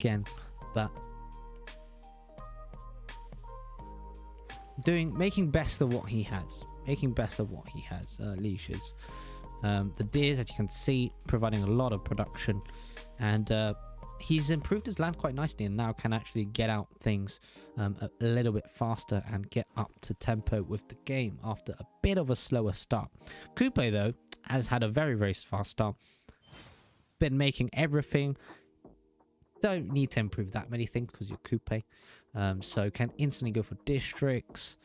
again, but making best of what he has. Leashes. The deers, as you can see, providing a lot of production, and he's improved his land quite nicely and now can actually get out things a little bit faster and get up to tempo with the game after a bit of a slower start. Coupe, though, has had a very, very fast start. Been making everything. Don't need to improve that many things because you're Coupe. So can instantly go for districts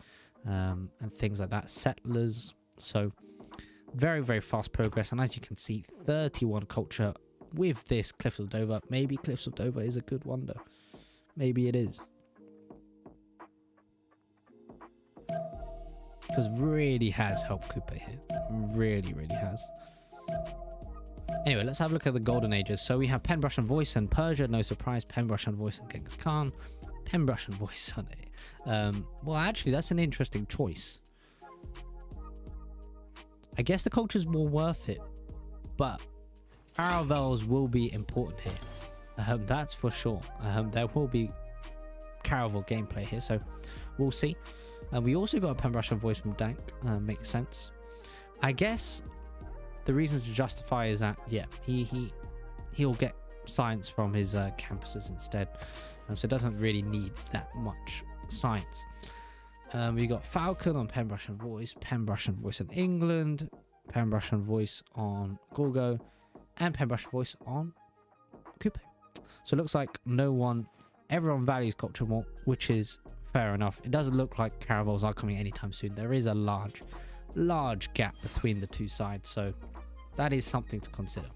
and things like that. Settlers. So very, very fast progress. And as you can see, 31 culture with this Cliffs of Dover. Maybe Cliffs of Dover is a good wonder. Maybe it is. Because really has helped Coupe here. Really, really has. Anyway, let's have a look at the Golden Ages. So we have Penbrush and Voice and Persia. No surprise. Penbrush and Voice and Genghis Khan. Penbrush and Voice on it. Well, actually, that's an interesting choice. I guess the culture's more worth it. But caravels will be important here. That's for sure. There will be caravel gameplay here. So we'll see. We also got a Penbrush and Voice from Dank. Makes sense. I guess the reason to justify is that, yeah, he'll get science from his campuses instead. So it doesn't really need that much science. We got Falcon on Penbrush and Voice, Penbrush and Voice in England, Penbrush and Voice on Gorgo, and Penbrush and Voice on Coupe. So it looks like everyone values culture more, which is fair enough. It doesn't look like caravels are coming anytime soon. There is a large gap between the two sides, so that is something to consider.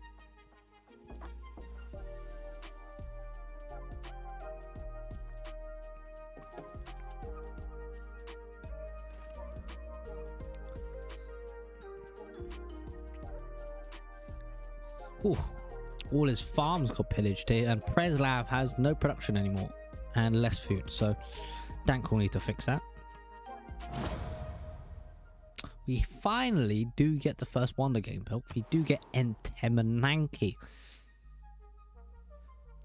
Ooh, all his farms got pillaged here, and Preslav has no production anymore and less food, so Dank will need to fix that. We finally do get the first Wonder game built. We do get Entemenanki.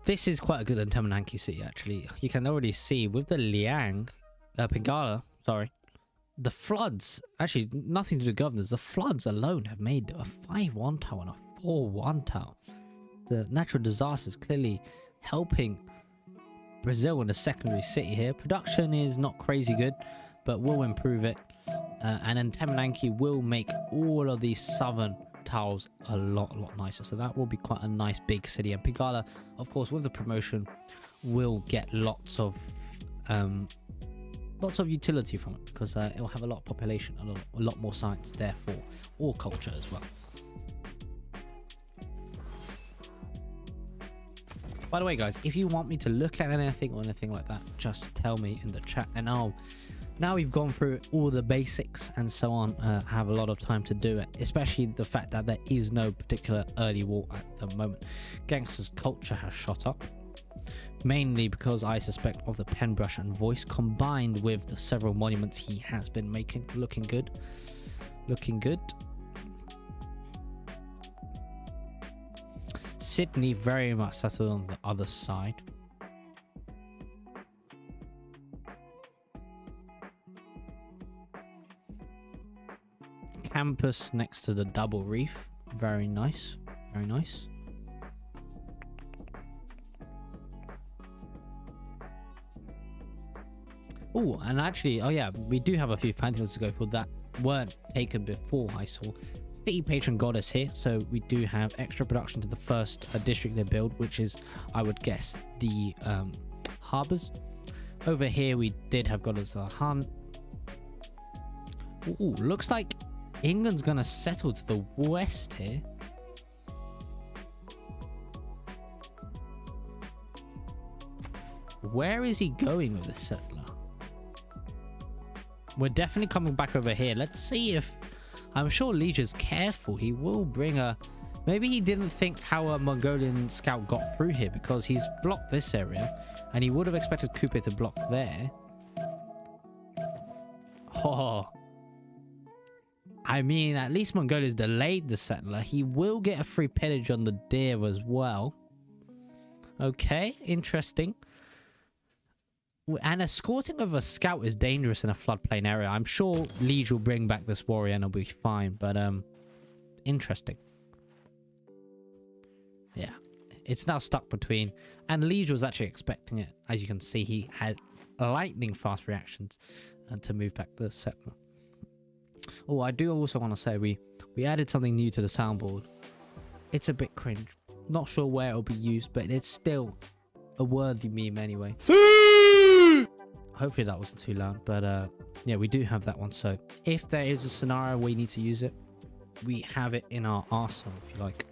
This is quite a good Entemenanki city, actually. You can already see with the Pingala, sorry. The floods, actually nothing to do with governors. The floods alone have made a 5-1 tower and a 4-1 tower. The natural disasters clearly helping Brazil in a secondary city here. Production is not crazy good, but we'll improve it. And then Temenanki will make all of these southern tiles a lot nicer. So that will be quite a nice big city. And Pigala, of course, with the promotion, will get lots of utility from it, because it will have a lot of population and a lot more science, therefore, or culture as well. By the way, guys, if you want me to look at anything or anything like that, just tell me in the chat, and now we've gone through all the basics and so on, have a lot of time to do it, especially the fact that there is no particular early war at the moment. Gangster's culture has shot up, mainly because I suspect of the pen brush and voice, combined with the several monuments he has been making. Looking good. Sydney very much settled on the other side. Campus next to the double reef. Very nice. Very nice. Oh, and actually, oh yeah, we do have a few pantheons to go for that weren't taken before. I saw City Patron Goddess here, so we do have extra production to the first district they build, which is, I would guess, the harbors. Over here we did have Goddess Hunt. Ooh, looks like England's gonna settle to the west here. Where is he going with this settler? We're definitely coming back over here. Let's see if... I'm sure Liege's careful. He will bring a... Maybe he didn't think how a Mongolian scout got through here, because he's blocked this area, and he would have expected Kupe to block there. Oh. I mean, at least Mongolia's delayed the settler. He will get a free pillage on the deer as well. Okay, interesting. And escorting of a scout is dangerous in a floodplain area. I'm sure Liege will bring back this warrior and it'll be fine, but interesting. Yeah, it's now stuck between, and Liege was actually expecting it. As you can see, he had lightning fast reactions and to move back the settler. Oh, I do also want to say we added something new to the soundboard. It's a bit cringe. Not sure where it'll be used, but it's still a worthy meme anyway. Hopefully that wasn't too loud, but yeah, we do have that one. So if there is a scenario where we need to use it, we have it in our arsenal, if you like.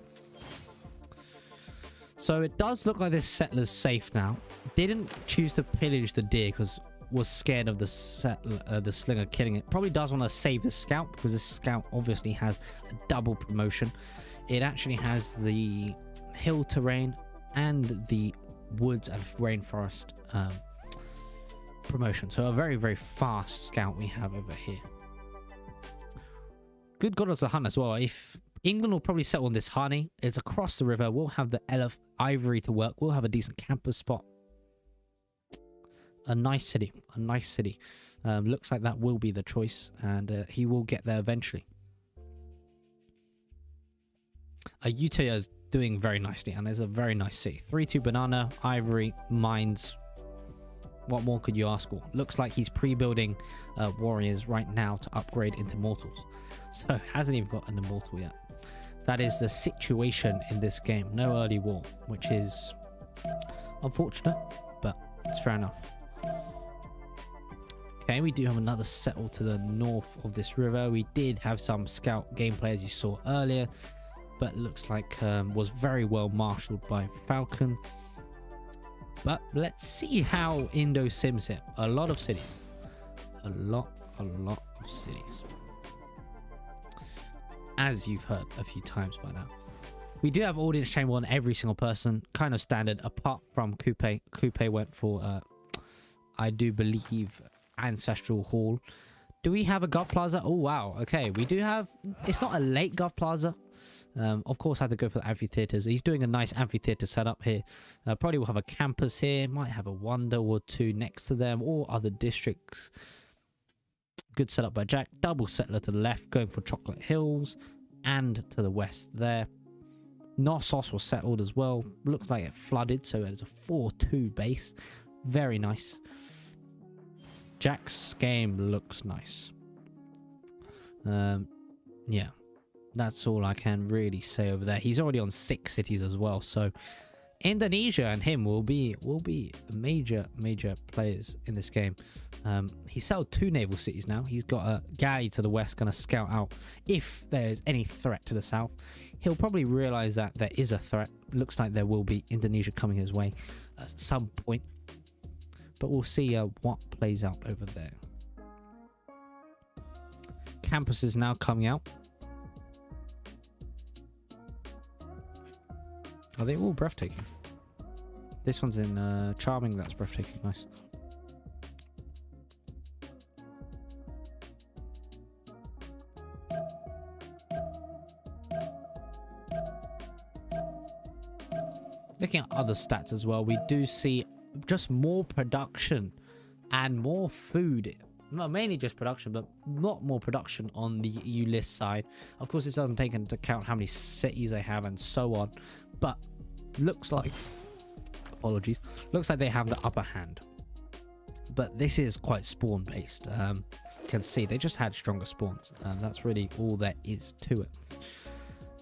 So it does look like this settler's safe now. Didn't choose to pillage the deer because was scared of the settler, the slinger killing it. Probably does want to save the scout because the scout obviously has a double promotion. It actually has the hill terrain and the woods and rainforest promotion. So a very, very fast scout we have over here. Good God, as a hunt as well. If England will probably settle on this honey, it's across the river. We'll have the ivory to work. We'll have a decent camper spot. A nice city. A nice city. Looks like that will be the choice, and he will get there eventually. Utah is doing very nicely, and there's a very nice city. 3-2 banana, ivory, mines. What more could you ask for? Looks like he's pre-building warriors right now to upgrade into mortals. So hasn't even got an immortal yet. That is the situation in this game. No early war, which is unfortunate, but it's fair enough. Okay, we do have another settle to the north of this river. We did have some scout gameplay as you saw earlier, but looks like was very well marshaled by Falcon. But let's see how Indo sims it. A lot of cities. A lot of cities. As you've heard a few times by now. We do have audience chamber on every single person. Kind of standard, apart from Coupe. Coupe went for, I do believe, Ancestral Hall. Do we have a Gov Plaza? Oh, wow. Okay, we do have... It's not a late Gov Plaza. Of course, I had to go for the amphitheaters. He's doing a nice amphitheater setup here. Probably will have a campus here. Might have a wonder or two next to them, or other districts. Good setup by Jack. Double settler to the left, going for Chocolate Hills, and to the west there. Knossos was settled as well. Looks like it flooded, so it's a 4-2 base. Very nice. Jack's game looks nice. Yeah. That's all I can really say over there. He's already on 6 cities as well, so Indonesia and him will be major players in this game. He settled 2 naval cities now. He's got a galley to the west, going to scout out if there's any threat to the south. He'll probably realize that there is a threat. Looks like there will be Indonesia coming his way at some point, but we'll see what plays out over there. Campus is now coming out. Are they all breathtaking? This one's in Charming. That's breathtaking. Nice. Looking at other stats as well, we do see just more production and more food. Not mainly just production, but not more production on the Ulis side. Of course, this doesn't take into account how many cities they have and so on. But looks like, apologies, looks like they have the upper hand. But this is quite spawn based. You can see they just had stronger spawns, and that's really all there is to it.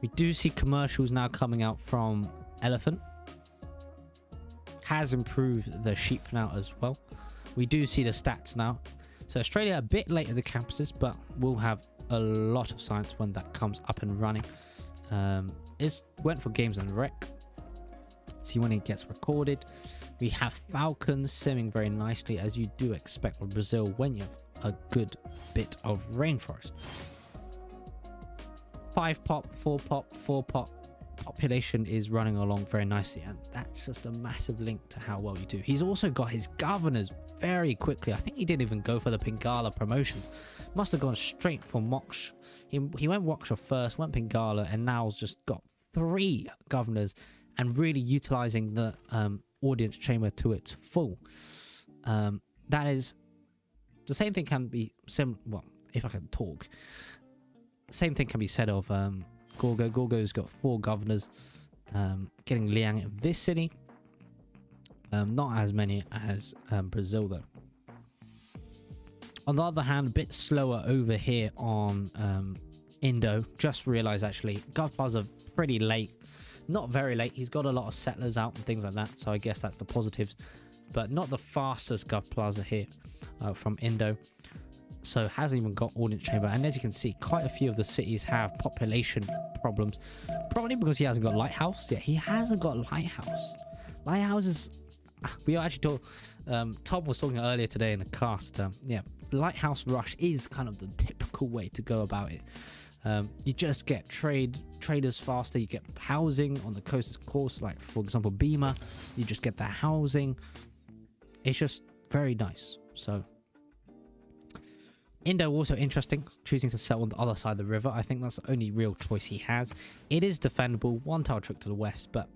We do see commercials now coming out from Elephant. Has improved the sheep now as well. We do see the stats now. So Australia a bit late at the campuses, but we'll have a lot of science when that comes up and running. It went for games and rec. See when it gets recorded. We have Falcons simming very nicely, as you do expect with Brazil when you have a good bit of rainforest. 5 pop, 4 pop, 4 pop. Population is running along very nicely, and that's just a massive link to how well you do. He's also got his governors very quickly. I think he didn't even go for the Pingala promotions. Must have gone straight for Moksha. He went Moksha first, went Pingala, and now's just got 3 governors and really utilizing the audience chamber to its full. That is the same thing can be well, if I can talk, same thing can be said of Gorgo. Gorgo's got 4 governors, getting Liang in this city. Not as many as Brazil though. On the other hand, a bit slower over here on Indo. Just realized actually Gov Plaza pretty late, not very late. He's got a lot of settlers out and things like that, so I guess that's the positives, but not the fastest Gov Plaza here from Indo. So hasn't even got audience chamber, and as you can see, quite a few of the cities have population problems, probably because he hasn't got lighthouse. Yeah, he hasn't got lighthouse. Lighthouses, we actually talked, Tom was talking earlier today in the cast. Yeah, lighthouse rush is kind of the typical way to go about it. You just get traders faster. You get housing on the coast, of course, like for example Beamer. You just get that housing. It's just very nice. So Indo also interesting, choosing to settle on the other side of the river. I think that's the only real choice he has. It is defendable, 1 tile trick to the west, but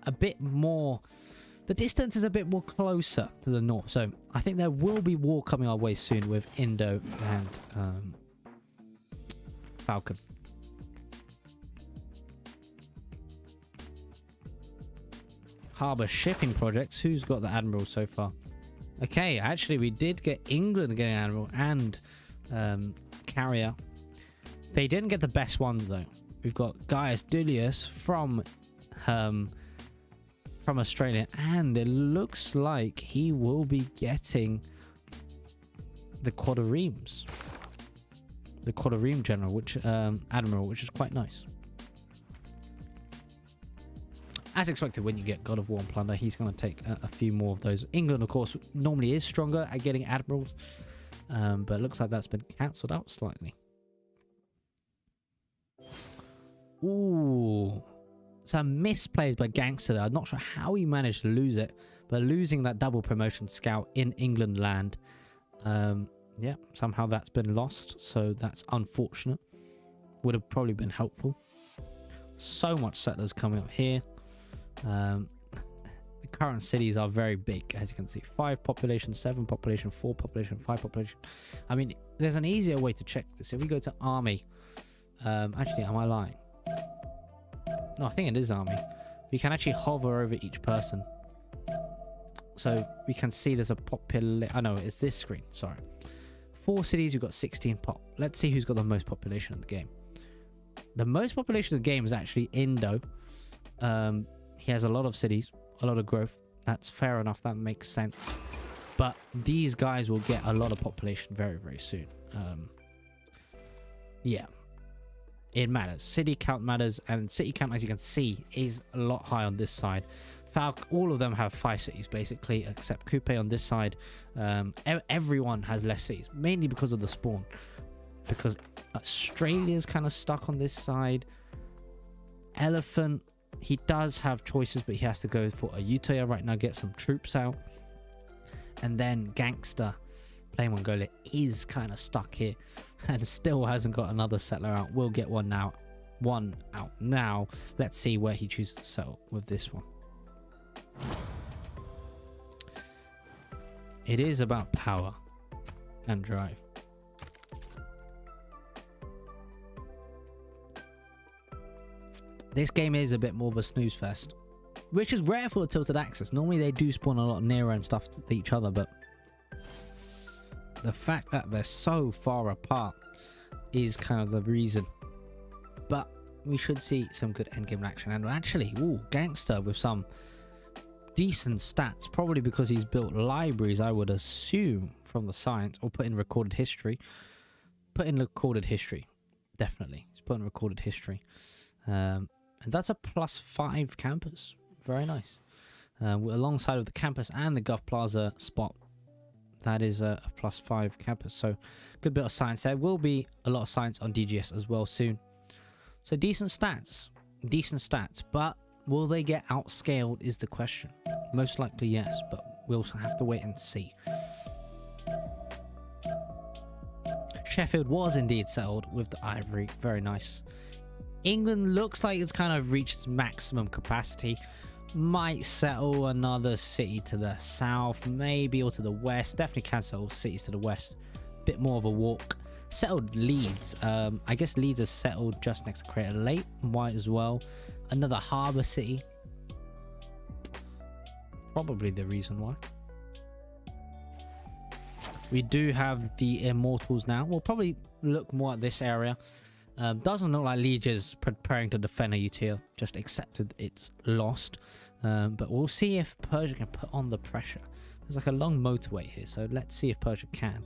a bit more, the distance is a bit more closer to the north. So I think there will be war coming our way soon with Indo and Falcon. Harbour shipping projects. Who's got the admiral so far? Okay, actually we did get England getting admiral and carrier. They didn't get the best ones though. We've got Gaius Duilius from Australia, and it looks like he will be getting the quadriremes. The quadrireme general, which admiral, which is quite nice. As expected, when you get God of War and Plunder, he's going to take a few more of those. England, of course, normally is stronger at getting admirals, but it looks like that's been cancelled out slightly. Ooh, some misplays by Gangster. I'm not sure how he managed to lose it, but losing that double promotion scout in England land, yeah, somehow that's been lost, so that's unfortunate. Would have probably been helpful. So much settlers coming up here. The current cities are very big, as you can see. 5 population, 7 population, 4 population, 5 population. I mean, there's an easier way to check this. If we go to army, actually, am I lying? No, I think it is army. We can actually hover over each person, so we can see there's a I know it's this screen, sorry. 4 cities, you've got 16 pop. Let's see who's got the most population in the game. The most population of the game is actually Indo. He has a lot of cities, a lot of growth. That's fair enough, that makes sense. But these guys will get a lot of population very, very soon. Yeah, it matters. City count matters, and city count, as you can see, is a lot higher on this side. Falc, all of them have 5 cities basically, except Coupe on this side. Everyone has less cities, mainly because of the spawn. Because Australia's kind of stuck on this side. Elephant, he does have choices, but he has to go for a Utaya right now, get some troops out. And then Gangster, playing Mongolia, is kind of stuck here and still hasn't got another settler out. We'll get one now. One out now. Let's see where he chooses to settle with this one. It is about power and drive. This game is a bit more of a snooze fest, which is rare for a tilted axis. Normally they do spawn a lot nearer and stuff to each other, but the fact that they're so far apart is kind of the reason. But we should see some good endgame action. And actually, ooh, Gangster with some decent stats, probably because he's built libraries, I would assume, from the science, or put in recorded history. Put in recorded history, definitely. He's put in recorded history. And that's a +5 campus. Very nice. Alongside of the campus and the Gov Plaza spot, that is a +5 campus. So good bit of science there. Will be a lot of science on DGS as well soon. So decent stats. Decent stats. But will they get outscaled is the question. Most likely yes, but we'll have to wait and see. Sheffield was indeed settled with the ivory. Very nice. England looks like it's kind of reached its maximum capacity. Might settle another city to the south, maybe, or to the west. Definitely can settle cities to the west. Bit more of a walk. Settled Leeds. I guess Leeds is settled just next to Crater Lake. Might as well. Another harbour city. Probably the reason why. We do have the Immortals now. We'll probably look more at this area. Doesn't look like Liege is preparing to defend a UTL. Just accepted it's lost. But we'll see if Persia can put on the pressure. There's like a long motorway here, so let's see if Persia can.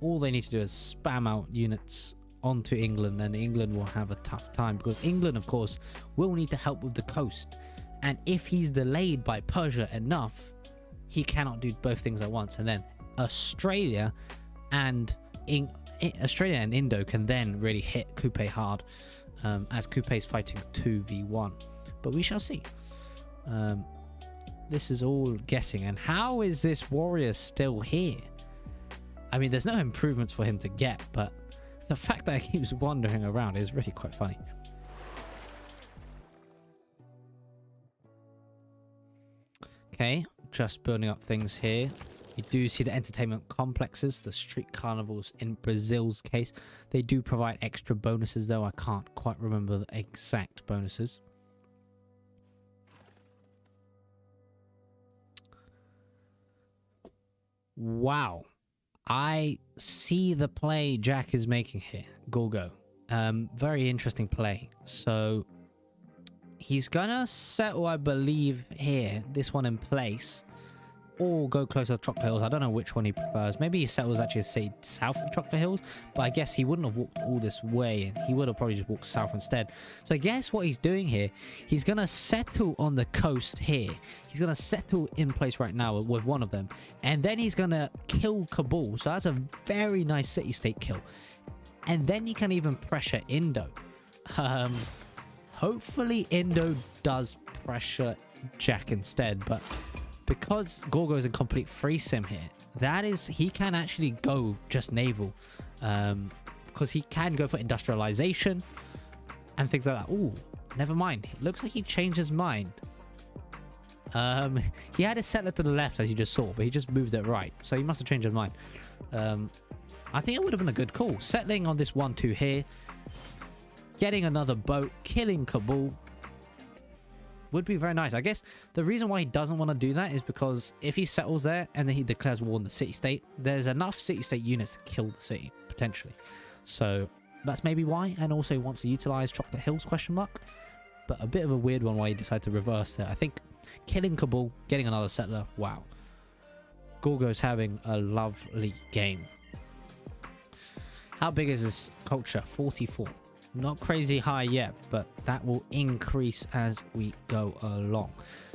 All they need to do is spam out units onto England, and England will have a tough time, because England, of course, will need to help with the coast. And if he's delayed by Persia enough, he cannot do both things at once. And then Australia and Indo can then really hit Coupe hard, as Coupe is fighting 2v1. But we shall see. This is all guessing. And how is this warrior still here? I mean, there's no improvements for him to get, but the fact that he keeps wandering around is really quite funny. Okay, just building up things here. You do see the entertainment complexes, the street carnivals in Brazil's case. They do provide extra bonuses, though I can't quite remember the exact bonuses. Wow. I see the play Jack is making here. Gorgo. Very interesting play. So he's gonna settle, I believe, here. This one in place. Or go closer to Chocolate Hills. I don't know which one he prefers. Maybe he settles actually, say, south of Chocolate Hills. But I guess he wouldn't have walked all this way. He would have probably just walked south instead. So I guess what he's doing here, he's going to settle on the coast here. He's going to settle in place right now with one of them. And then he's going to kill Kabul. So that's a very nice city-state kill. And then he can even pressure Indo. Hopefully Indo does pressure Jack instead. But because Gorgo is in complete free sim here, that is, he can actually go just naval, because he can go for industrialization and things like that. Ooh, never mind. It looks like he changed his mind. He had a settler to the left, as you just saw, but he just moved it right, so he must have changed his mind. I think it would have been a good call, settling on this 1-2 here, getting another boat, killing Kabul. Would be very nice. I guess the reason why he doesn't want to do that is because if he settles there and then he declares war on the city-state, there's enough city-state units to kill the city, potentially. So that's maybe why. And also he wants to utilize Chocolate Hills, question mark. But a bit of a weird one why he decided to reverse there. I think killing Kabul, getting another settler, wow. Gorgo's having a lovely game. How big is this culture? 44. Not crazy high yet, but that will increase as we go along.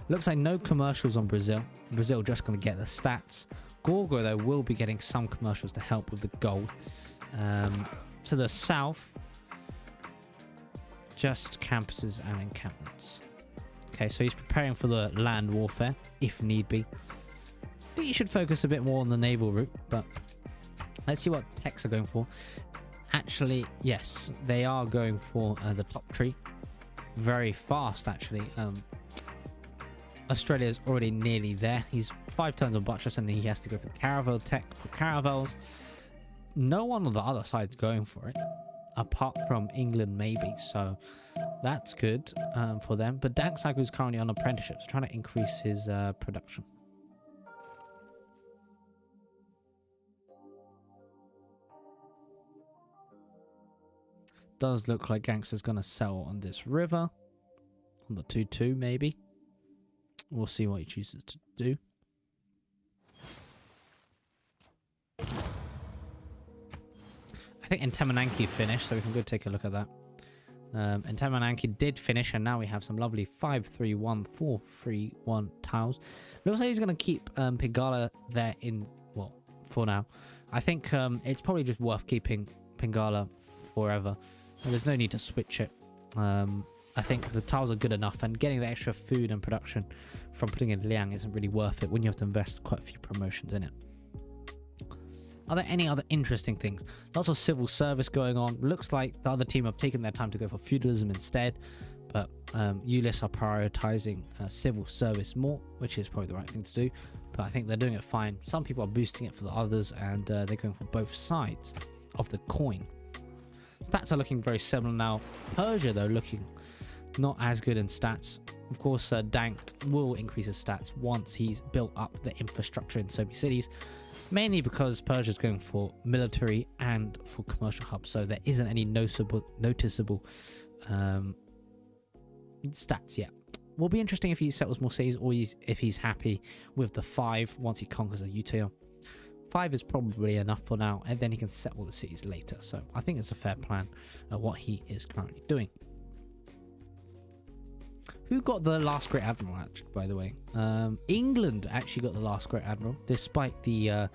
Looks like no commercials on Brazil. Brazil just going to get the stats. Gorgo, though, will be getting some commercials to help with the gold. To the south, just campuses and encampments. Okay, so he's preparing for the land warfare, if need be. I think he should focus a bit more on the naval route, but let's see what techs are going for. Actually, yes, they are going for the top tree. Very fast, actually. Australia's already nearly there. He's 5 turns on buttress, and then he has to go for the caravel tech for caravels. No one on the other side's going for it, apart from England, maybe. So that's good for them. But Danksaku's currently on apprenticeships, trying to increase his production. Does look like Gangster's going to sell on this river. On the 2-2, maybe. We'll see what he chooses to do. I think Ntamananki finished, so we can go take a look at that. Ntamananki did finish, and now we have some lovely 5-3-1, 4-3-1 tiles. Looks like he's going to keep Pingala there in, well, for now. I think it's probably just worth keeping Pingala forever. There's no need to switch it. I think the tiles are good enough, and getting the extra food and production from putting in Liang isn't really worth it when you have to invest quite a few promotions in it. Are there any other interesting things? Lots of civil service going on. Looks like the other team have taken their time to go for feudalism instead. But Ulis are prioritizing civil service more, which is probably the right thing to do. But I think they're doing it fine. Some people are boosting it for the others, and they're going for both sides of the coin. Stats are looking very similar now. Persia, though, looking not as good in stats. Of course, Dank will increase his stats once he's built up the infrastructure in so many cities. Mainly because Persia is going for military and for commercial hubs, so there isn't any noticeable stats yet. Will be interesting if he settles more cities, or if he's happy with the 5 once he conquers a UTR. 5 is probably enough for now, and then he can settle the cities later. So I think it's a fair plan what he is currently doing. Who got the last great admiral, actually, by the way? England actually got the last great admiral, despite the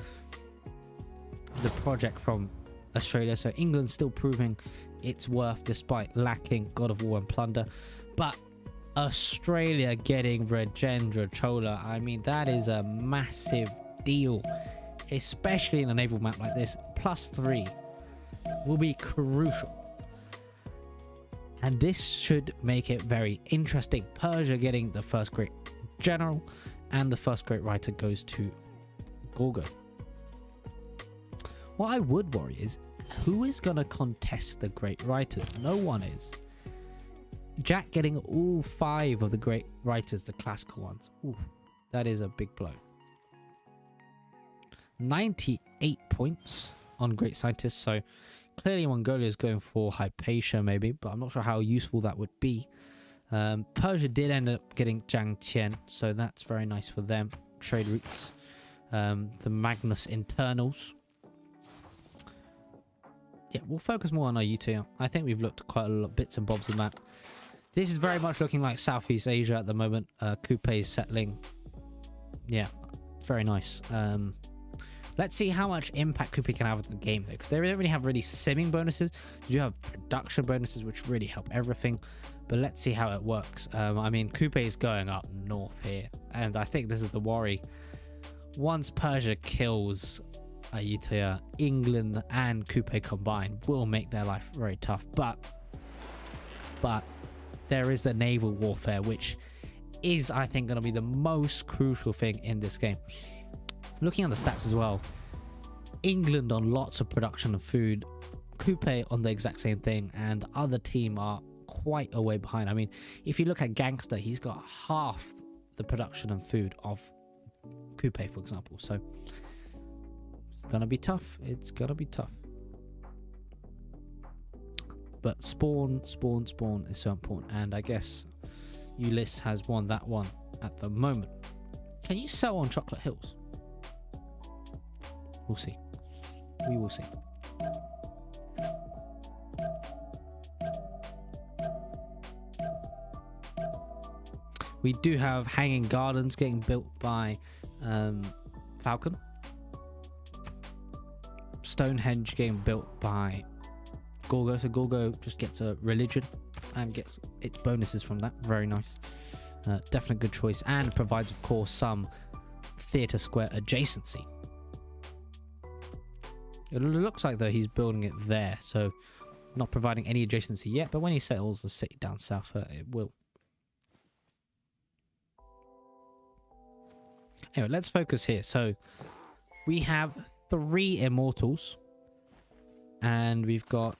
project from Australia. So England's still proving its worth despite lacking God of War and Plunder. But Australia getting Rajendra Chola, I mean, that is a massive deal, especially in a naval map like this. +3 will be crucial. And this should make it very interesting. Persia getting the first great general, and the first great writer goes to Gorgo. What I would worry is, who is going to contest the great writers? No one is. Jack getting all 5 of the great writers, the classical ones. Ooh, that is a big blow. 98 points on great scientists, so clearly Mongolia is going for Hypatia maybe, but I'm not sure how useful that would be. Persia did end up getting Jiang Tian, so that's very nice for them. Trade routes. The Magnus internals. Yeah, we'll focus more on our UTR. I think we've looked at quite a lot of bits and bobs of that. This is very much looking like Southeast Asia at the moment. Coupe is settling. Yeah, very nice. Let's see how much impact Coupe can have on the game, though, because they don't really have simming bonuses. You do have production bonuses, which really help everything. But let's see how it works. I mean, Coupe is going up north here, and I think this is the worry. Once Persia kills Ayutthaya, England and Coupe combined will make their life very tough. But there is the naval warfare, which is, I think, going to be the most crucial thing in this game. Looking at the stats as well, England on lots of production of food, Coupe on the exact same thing, and the other team are quite a way behind. I mean, if you look at Gangster, he's got half the production and food of Coupe, for example. So it's gonna be tough. It's gonna be tough. But spawn is so important, and I guess Ulis has won that one at the moment. Can you sell on Chocolate Hills? We'll see. We will see. We do have Hanging Gardens getting built by Falcon. Stonehenge getting built by Gorgo. So Gorgo just gets a religion and gets its bonuses from that. Very nice. Definitely good choice, and provides, of course, some theatre square adjacency. It looks like, though, he's building it there, so not providing any adjacency yet, but when he settles the city down south, it will. Anyway, let's focus here. So we have 3 immortals, and we've got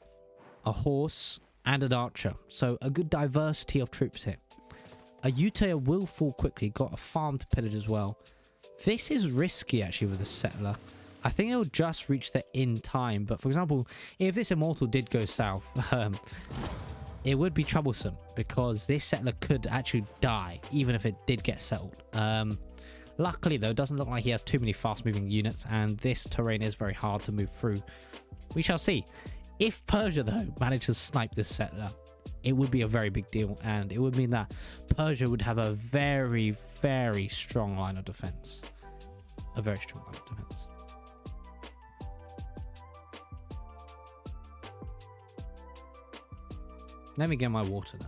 a horse and an archer, so a good diversity of troops here. Ayutthaya will fall quickly, got a farm to pillage as well. This is risky, actually, with the settler. I think it'll just reach there in time, but for example, if this immortal did go south, it would be troublesome, because this settler could actually die even if it did get settled. Luckily, though, it doesn't look like he has too many fast-moving units, and this terrain is very hard to move through. We shall see. If Persia, though, manages to snipe this settler, it would be a very big deal, and it would mean that Persia would have a very, very strong line of defense. A very strong line of defense. Let me get my water now.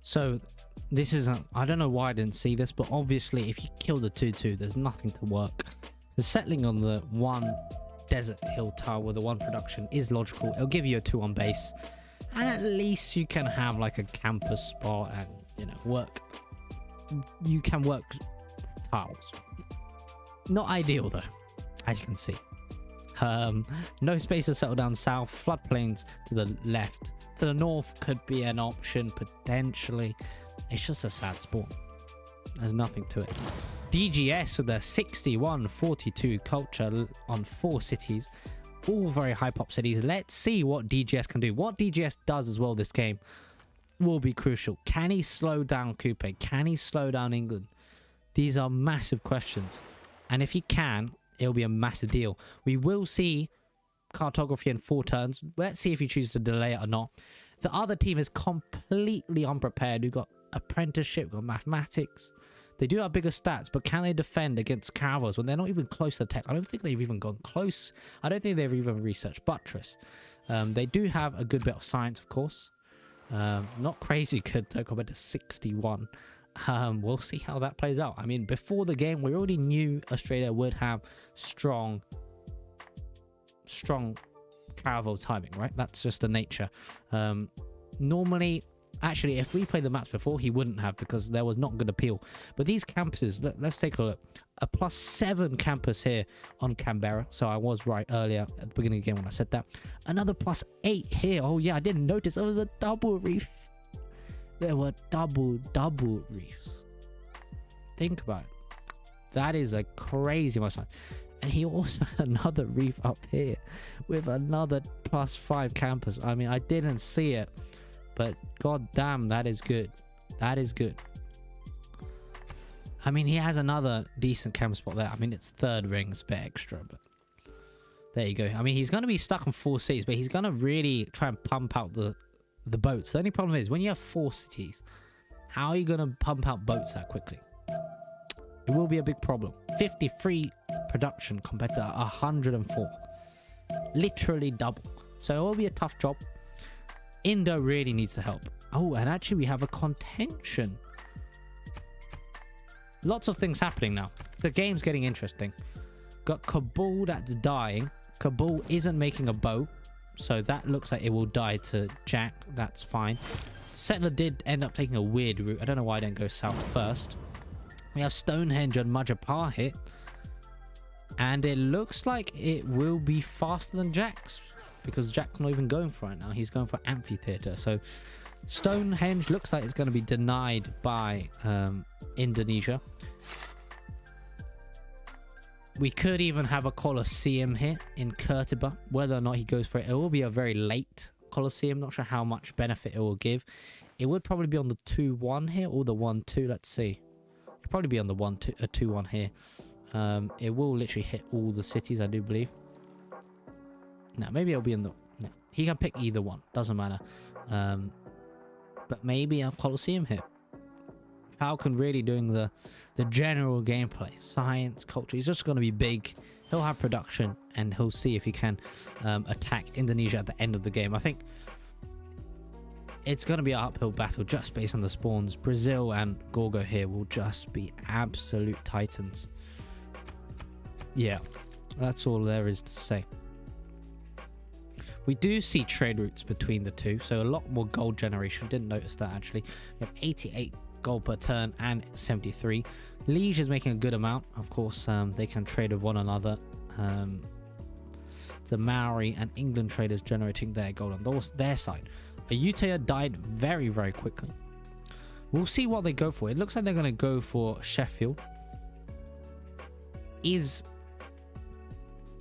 So this isn't, I don't know why I didn't see this, but obviously if you kill the 2-2, there's nothing to work. So settling on the one desert hill tile with the one production is logical. It'll give you a 2 on base, and at least you can have like a campus spot and, you know, work. You can work tiles. Not ideal though, as you can see. No space to settle down south. Floodplains to the left. To the north could be an option potentially. It's just a sad spawn. There's nothing to it. DGS with their 61-42 culture on 4 cities. All very high pop cities. Let's see what DGS can do. What DGS does as well this game will be crucial. Can he slow down Coupe? Can he slow down England? These are massive questions. And if he can, it'll be a massive deal. We will see cartography in 4 turns. Let's see if he chooses to delay it or not. The other team is completely unprepared. We've got apprenticeship, we've got mathematics. They do have bigger stats, but can they defend against caravels when they're not even close to tech? I don't think they've even gone close. I don't think they've even researched buttress. They do have a good bit of science, of course. Not crazy good though, compared to 61. We'll see how that plays out. I mean, before the game, we already knew Australia would have strong caravel timing, right? That's just the nature. Normally, actually, if we played the maps before, he wouldn't have, because there was not good appeal. But these campuses, let's take a look. A +7 campus here on Canberra. So I was right earlier at the beginning of the game when I said that. Another +8 here. Oh yeah, I didn't notice. It was a double reef. There were double reefs. Think about it. That is a crazy amount of time. And he also had another reef up here with another +5 campus. I mean, I didn't see it, but god damn, that is good. That is good. I mean, he has another decent campus spot there. I mean, it's 3rd ring, it's a bit extra, but there you go. I mean, he's going to be stuck on 4 cities, but he's going to really try and pump out the boats. The only problem is, when you have 4 cities, how are you going to pump out boats that quickly? It will be a big problem. 53 production compared to 104. Literally double. So it will be a tough job. Indo really needs the help. Oh, and actually we have a contention. Lots of things happening now. The game's getting interesting. Got Kabul that's dying. Kabul isn't making a boat, so that looks like it will die to Jack. That's fine. Settler did end up taking a weird route. I don't know why I didn't go south first. We have Stonehenge and Majapahit here. And it looks like it will be faster than Jack's, because Jack's not even going for it now. He's going for amphitheater. So Stonehenge looks like it's going to be denied by Indonesia. We could even have a Colosseum here in Kurtiba. Whether or not he goes for it, it will be a very late Colosseum. Not sure how much benefit it will give. It would probably be on the 2-1 here, or the 1-2. Let's see. It'll probably be on the 2-1 here. It will literally hit all the cities, I do believe. No, maybe it'll be in the... No, he can pick either one. Doesn't matter. But maybe a Colosseum here. Falcon really doing the general gameplay. Science, culture. He's just going to be big. He'll have production, and he'll see if he can attack Indonesia at the end of the game. I think it's going to be an uphill battle just based on the spawns. Brazil and Gorgo here will just be absolute titans. Yeah, that's all there is to say. We do see trade routes between the two, so a lot more gold generation. Didn't notice that, actually. We have 88 gold per turn and 73. Liege is making a good amount. Of course, they can trade with one another. The Maori and England traders generating their gold on their side. Ayutthaya died very, very quickly. We'll see what they go for. It looks like they're going to go for Sheffield. Is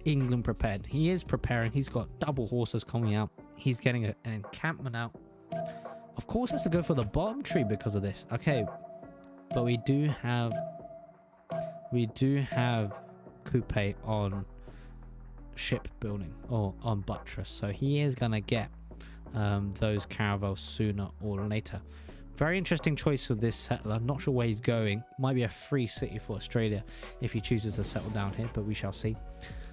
England prepared? He is preparing. He's got double horses coming out. He's getting an encampment out. Of course, has to go for the bottom tree because of this. Okay, but we do have Coupe on shipbuilding or on buttress, so he is gonna get those caravels sooner or later. Very interesting choice of this settler. I'm not sure where he's going. Might be a free city for Australia if he chooses to settle down here, but we shall see.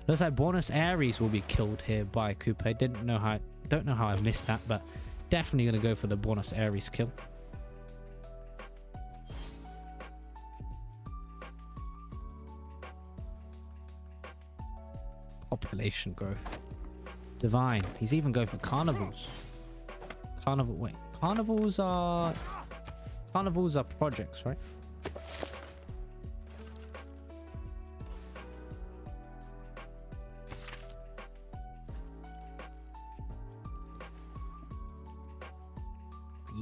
Looks like Buenos Aires will be killed here by Coupe. Don't know how I missed that, but definitely going to go for the Buenos Aires kill. population growth. Divine. He's even going for carnivals. Wait. Carnivals are projects, right?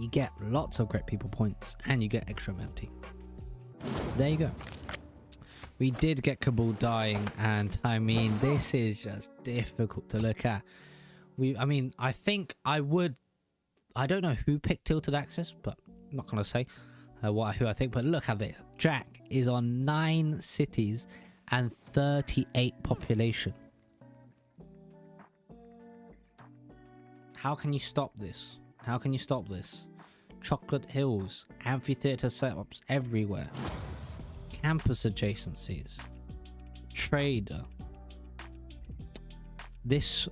You get lots of great people points and you get extra amenity. There you go. We did get Kabul dying, and I mean, this is just difficult to look at. I think I don't know who picked Tilted Axis, but I'm not going to say who I think, but look at this. Jack is on 9 cities and 38 population. How can you stop this? How can you stop this? Chocolate Hills, amphitheater setups everywhere, campus adjacencies, trader. This,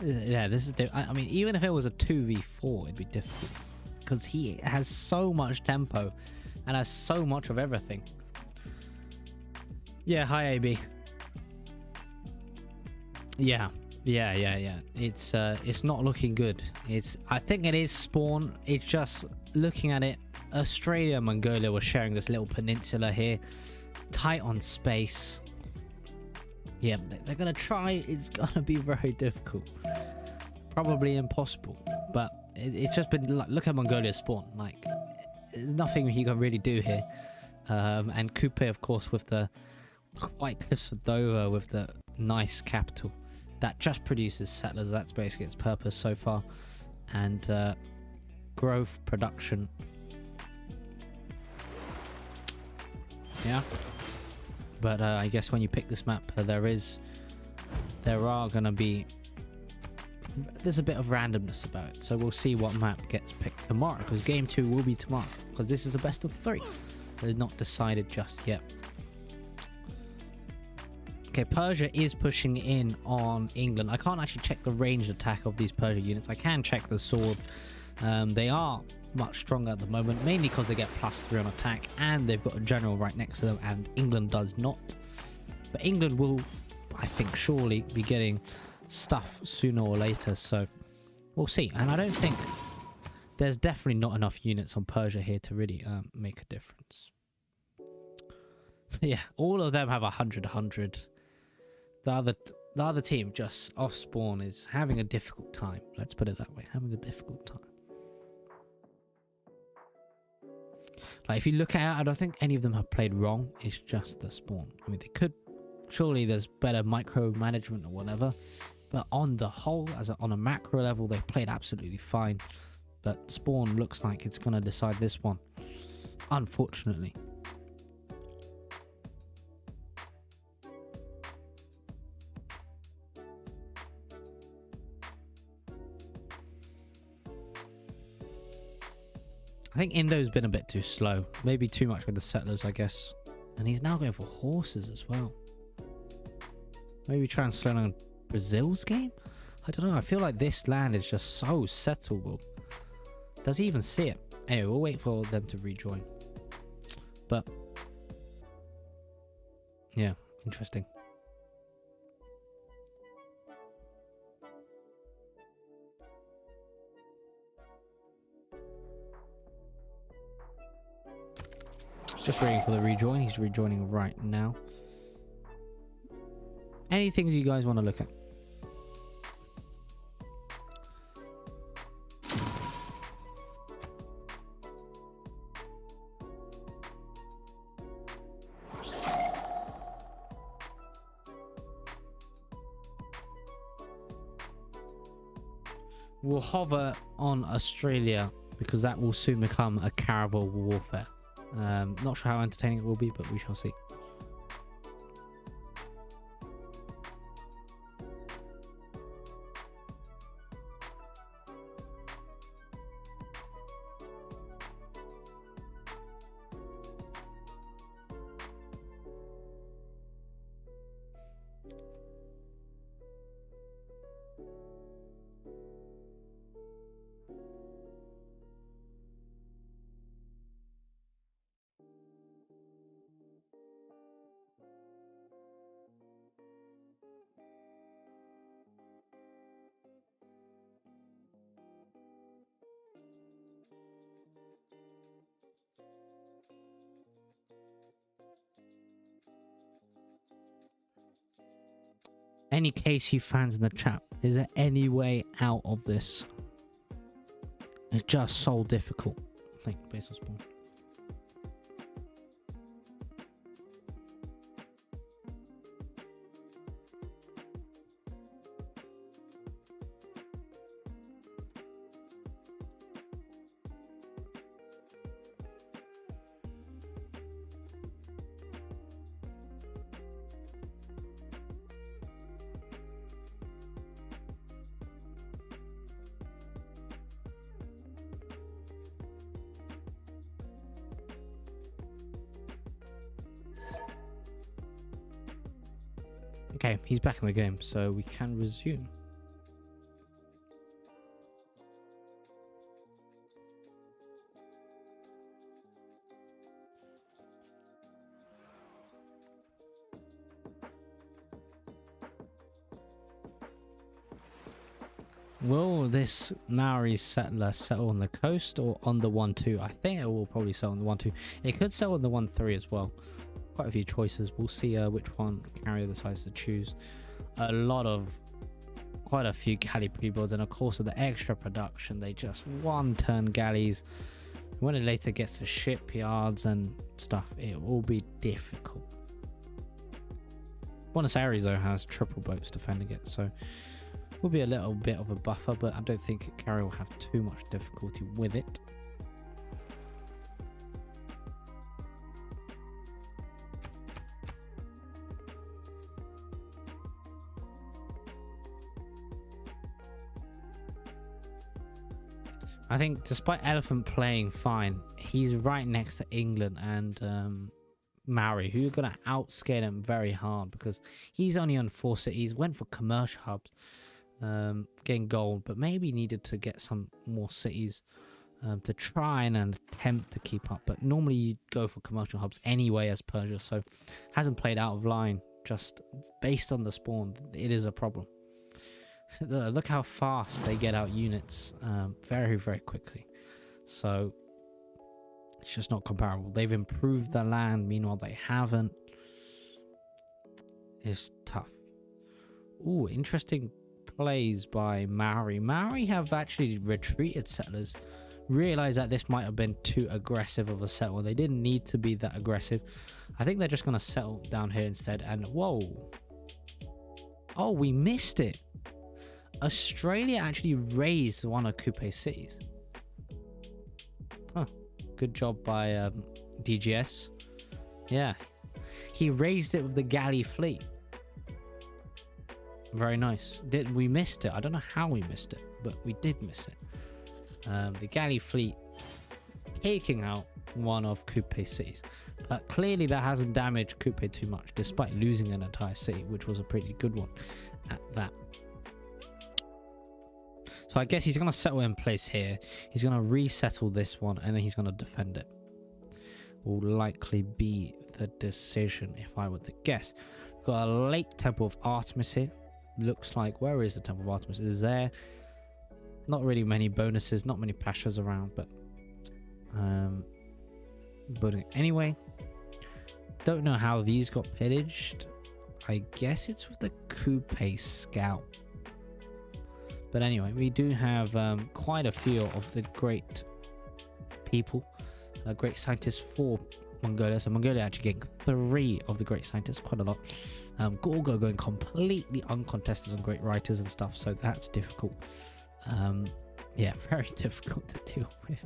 yeah, this is. I mean, even if it was a 2v4, it'd be difficult because he has so much tempo and has so much of everything. Yeah, hi AB. Yeah. It's not looking good. I think it is spawn. It's just looking at it. Australia and Mongolia were sharing this little peninsula here, tight on space. Yeah, they're gonna try. It's gonna be very difficult, probably impossible. But it's just been like, look at Mongolia's spawn. Like, there's nothing he can really do here. And Coupe, of course, with the White Cliffs of Dover, with the nice capital that just produces settlers. That's basically its purpose so far. And growth, production. Yeah. But I guess when you pick this map, there's a bit of randomness about it. So we'll see what map gets picked tomorrow, because game 2 will be tomorrow, because this is a best of 3. It's not decided just yet. Okay, Persia is pushing in on England. I can't actually check the ranged attack of these Persia units. I can check the sword. They are much stronger at the moment, mainly because they get +3 on attack and they've got a general right next to them, and England does not. But England will, I think, surely be getting stuff sooner or later, so we'll see. And I don't think there's definitely not enough units on Persia here to really make a difference. Yeah, all of them have 100. The other team just off spawn is having a difficult time. Let's put it that way, having a difficult time. Like, if you look at it, I don't think any of them have played wrong. It's just the spawn. I mean, they could, surely there's better micromanagement or whatever, but on the whole, on a macro level, they've played absolutely fine. But spawn looks like it's gonna decide this one, unfortunately. I think Indo's been a bit too slow. Maybe too much with the settlers, I guess. And he's now going for horses as well. Maybe try and slow down Brazil's game? I don't know. I feel like this land is just so settleable. Does he even see it? Anyway, we'll wait for them to rejoin. But yeah, interesting. Just waiting for the rejoin. He's rejoining right now. Any things you guys want to look at? We'll hover on Australia because that will soon become a caravel warfare. Not sure how entertaining it will be, but we shall see. Any KC fans in the chat, is there any way out of this? It's just so difficult. Thank you, Basil Spawn. Okay, he's back in the game, so we can resume. Will this Maori settler settle on the coast or on the 1-2? I think it will probably settle on the 1-2. It could settle on the 1-3 as well. Quite a few choices. We'll see which one carrier decides to choose. Quite a few galley pre-builds, and of course with the extra production, they just one-turn galleys. When it later gets to shipyards and stuff, it will be difficult. Buenos Aires though has triple boats defending it, so will be a little bit of a buffer, but I don't think carrier will have too much difficulty with it. I think despite Elephant playing fine, he's right next to England and Maori, who are going to outscale him very hard because he's only on 4 cities, went for commercial hubs, getting gold, but maybe needed to get some more cities to try and attempt to keep up. But normally you go for commercial hubs anyway as Persia, so hasn't played out of line just based on the spawn. It is a problem. Look how fast they get out units very, very quickly. So it's just not comparable. They've improved the land, meanwhile they haven't. It's tough. Ooh, interesting plays by Maori. Maori have actually retreated settlers. Realize that this might have been too aggressive of a settle. They didn't need to be that aggressive. I think they're just going to settle down here instead. And whoa. Oh, we missed it. Australia actually raised one of Coupe's cities. Huh. Good job by DGS. Yeah. He raised it with the galley fleet. Very nice. We missed it. I don't know how we missed it, but we did miss it. The galley fleet taking out one of Coupe's cities. But clearly that hasn't damaged Coupe too much, despite losing an entire city, which was a pretty good one at that. So I guess he's going to settle in place here. He's going to resettle this one, and then he's going to defend it. Will likely be the decision, if I were to guess. We've got a late Temple of Artemis here. Looks like, where is the Temple of Artemis? Is there? Not really many bonuses, not many pastures around, but building it anyway. Don't know how these got pillaged. I guess it's with the Coupe Scout. But anyway, we do have quite a few of the great people, great scientists for Mongolia. So Mongolia actually getting 3 of the great scientists, quite a lot. Gorgo going completely uncontested on great writers and stuff, so that's difficult. Yeah, very difficult to deal with.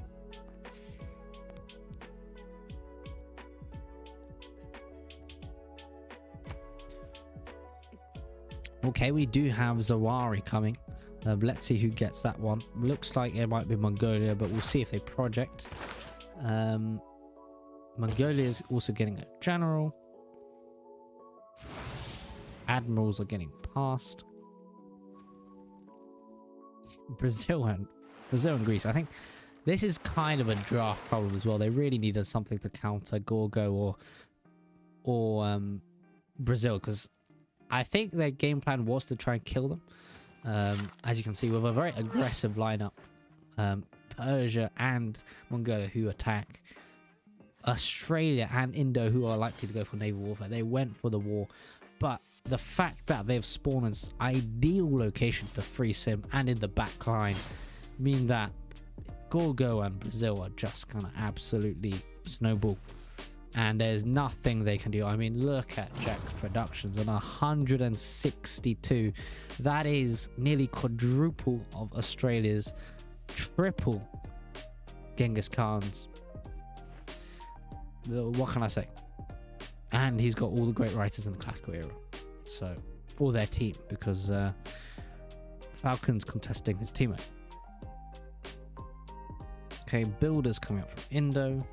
Okay, we do have Zawari coming. Let's see who gets that one. Looks like it might be Mongolia, but we'll see if they project. Mongolia is also getting a general. Admirals are getting passed. Brazil and Greece. I think this is kind of a draft problem as well. They really needed something to counter Gorgo or Brazil, because I think their game plan was to try and kill them. As you can see, with a very aggressive lineup, Persia and Mongolia who attack, Australia and Indo who are likely to go for naval warfare. They went for the war, but the fact that they've spawned in ideal locations to free sim and in the back line mean that Gorgo and Brazil are just gonna absolutely snowball, and there's nothing they can do. I mean, look at Jack's productions on 162. That is nearly quadruple of Australia's, triple Genghis Khan's. What can I say? And he's got all the great writers in the classical era, so for their team, because Falcon's contesting his teammate. Okay, builders coming up from Indo.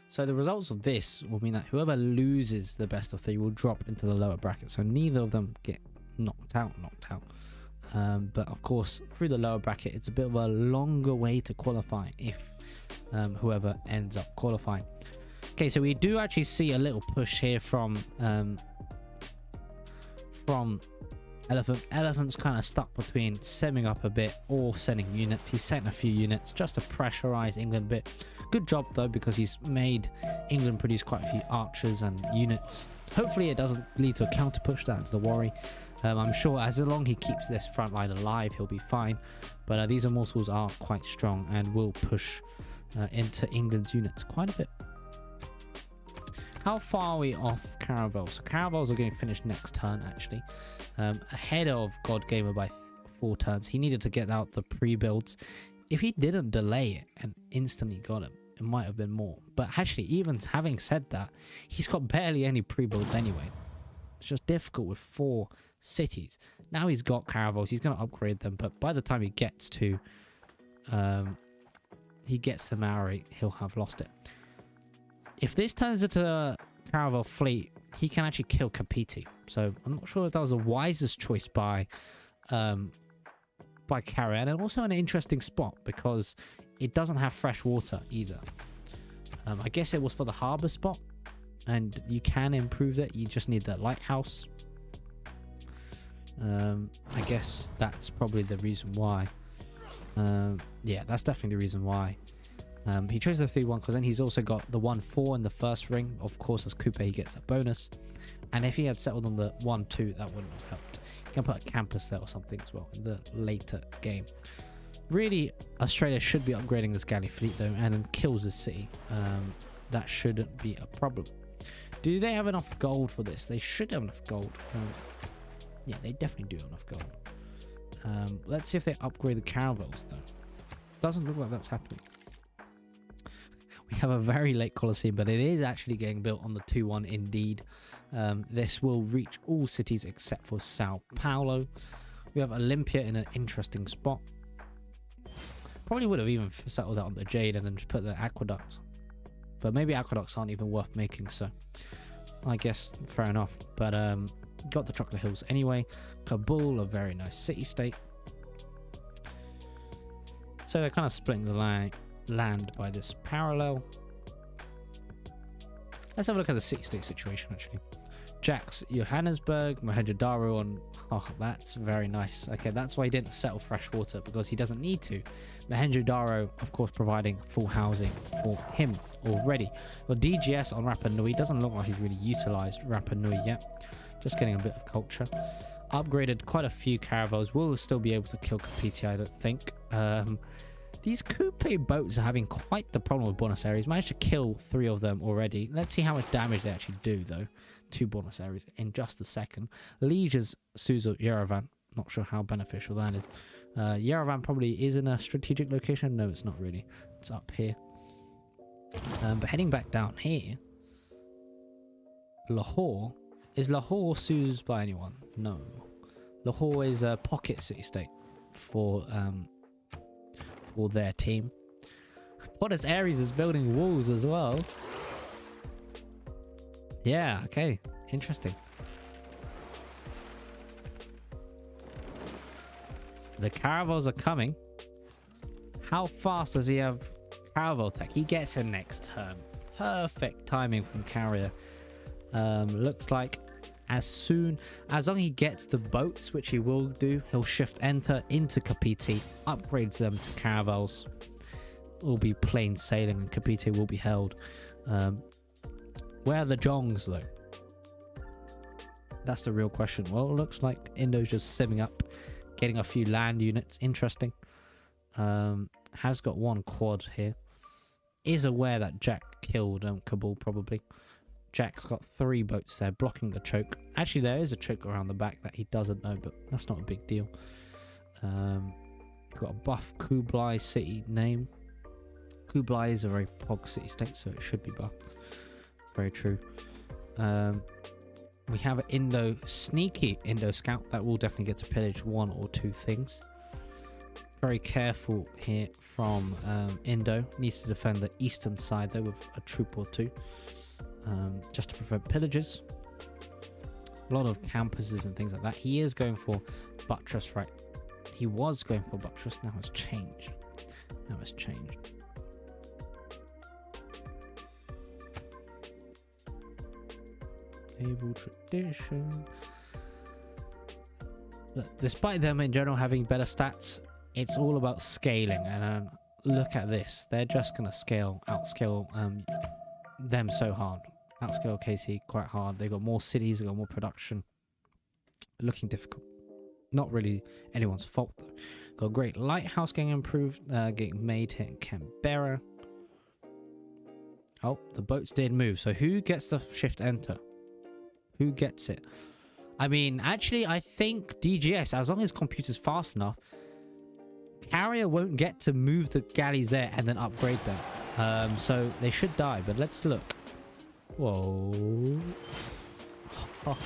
So the results of this will mean that whoever loses the best of 3 will drop into the lower bracket. So neither of them get knocked out. But of course, through the lower bracket, it's a bit of a longer way to qualify if whoever ends up qualifying. Okay, so we do actually see a little push here from Elephant. Elephant's kind of stuck between semming up a bit or sending units. He's sent a few units just to pressurize England a bit. Good job though, because he's made England produce quite a few archers and units. Hopefully it doesn't lead to a counter push. That's the worry. I'm sure as long as he keeps this front line alive, he'll be fine. But these immortals are quite strong and will push into England's units quite a bit. How far are we off Caravels? So Caravels are going to finish next turn, actually. Ahead of God Gamer by 4 turns. He needed to get out the pre-builds. If he didn't delay it and instantly got him, it might have been more. But actually, even having said that, he's got barely any pre-builds anyway. It's just difficult with 4 cities. Now he's got Caravels. He's going to upgrade them. But by the time he gets to Maori, he'll have lost it. If this turns into a Caravel fleet, he can actually kill Kapiti. So I'm not sure if that was the wisest choice by Carrier, and also an interesting spot because it doesn't have fresh water either. I guess it was for the harbour spot, and you can improve that. You just need the lighthouse. I guess that's probably the reason why. Yeah, that's definitely the reason why. He chose the 3-1 because then he's also got the 1-4 in the first ring. Of course, as Coupe, he gets a bonus. And if he had settled on the 1-2, that wouldn't have helped. You can put a campus there or something as well in the later game. Really, Australia should be upgrading this galley fleet though, and then kills the city. That shouldn't be a problem. Do they have enough gold for this? They should have enough gold. Yeah, they definitely do have enough gold. Let's see if they upgrade the caravels though. Doesn't look like that's happening. We have a very late Colosseum, but it is actually getting built on the 2-1 indeed. This will reach all cities except for Sao Paulo. We have Olympia in an interesting spot. Probably would have even settled that on the Jade and then just put the aqueducts. But maybe aqueducts aren't even worth making, so I guess fair enough. But got the Chocolate Hills anyway. Kabul, a very nice city-state. So they're kind of splitting the land by this parallel. Let's have a look at the city-state situation actually. Jack's Johannesburg, Mohenjo-Daro on... Oh, that's very nice. Okay, that's why he didn't settle freshwater, because he doesn't need to. Mohenjo-Daro, of course, providing full housing for him already. Well, DGS on Rapa Nui doesn't look like he's really utilized Rapa Nui yet. Just getting a bit of culture. Upgraded quite a few caravels. Will still be able to kill Kapiti, I don't think. These Coupe boats are having quite the problem with Buenos Aires. Managed to kill 3 of them already. Let's see how much damage they actually do, though, to Buenos Aires in just a second. Liege's Suzo Yerevan. Not sure how beneficial that is. Yerevan probably is in a strategic location. No, it's not really. It's up here. But heading back down here, Lahore. Is Lahore Suze by anyone? No. Lahore is a pocket city-state for their team. Buenos Aires is building walls as well. Yeah, okay. Interesting. The caravels are coming. How fast does he have caravel tech? He gets it next turn. Perfect timing from Carrier. Looks like as long as he gets the boats, which he will do, he'll shift enter into Kapiti, upgrades them to caravels, will be plain sailing and Kapite will be held. Where are the Jongs though? That's the real question. Well, it looks like Indo's just simming up, getting a few land units. Interesting. Has got one quad here. Is aware that Jack killed Kabul probably. Jack's got 3 boats there blocking the choke. Actually, there is a choke around the back that he doesn't know, but that's not a big deal. Got a buff Kublai city name. Kublai is a very pog city state, so it should be buffed. Very true. We have an sneaky Indo scout that will definitely get to pillage 1 or 2 things. Very careful here from Indo. Needs to defend the eastern side though with a troop or 2. Just to prevent pillages. A lot of campuses and things like that. He is going for buttress, right? He was going for buttress, now it's changed. Naval tradition. Look, despite them in general having better stats, it's all about scaling. And look at this. They're just going to outscale them so hard. Outscale KC quite hard. They've got more cities, they've got more production. Looking difficult. Not really anyone's fault though. Got a great lighthouse getting improved, getting made here in Canberra. Oh, the boats did move. So who gets the shift enter? Who gets it? I mean, actually, I think DGS, as long as computer's fast enough, carrier won't get to move the galleys there and then upgrade them. So they should die, but let's look. Whoa. Oh.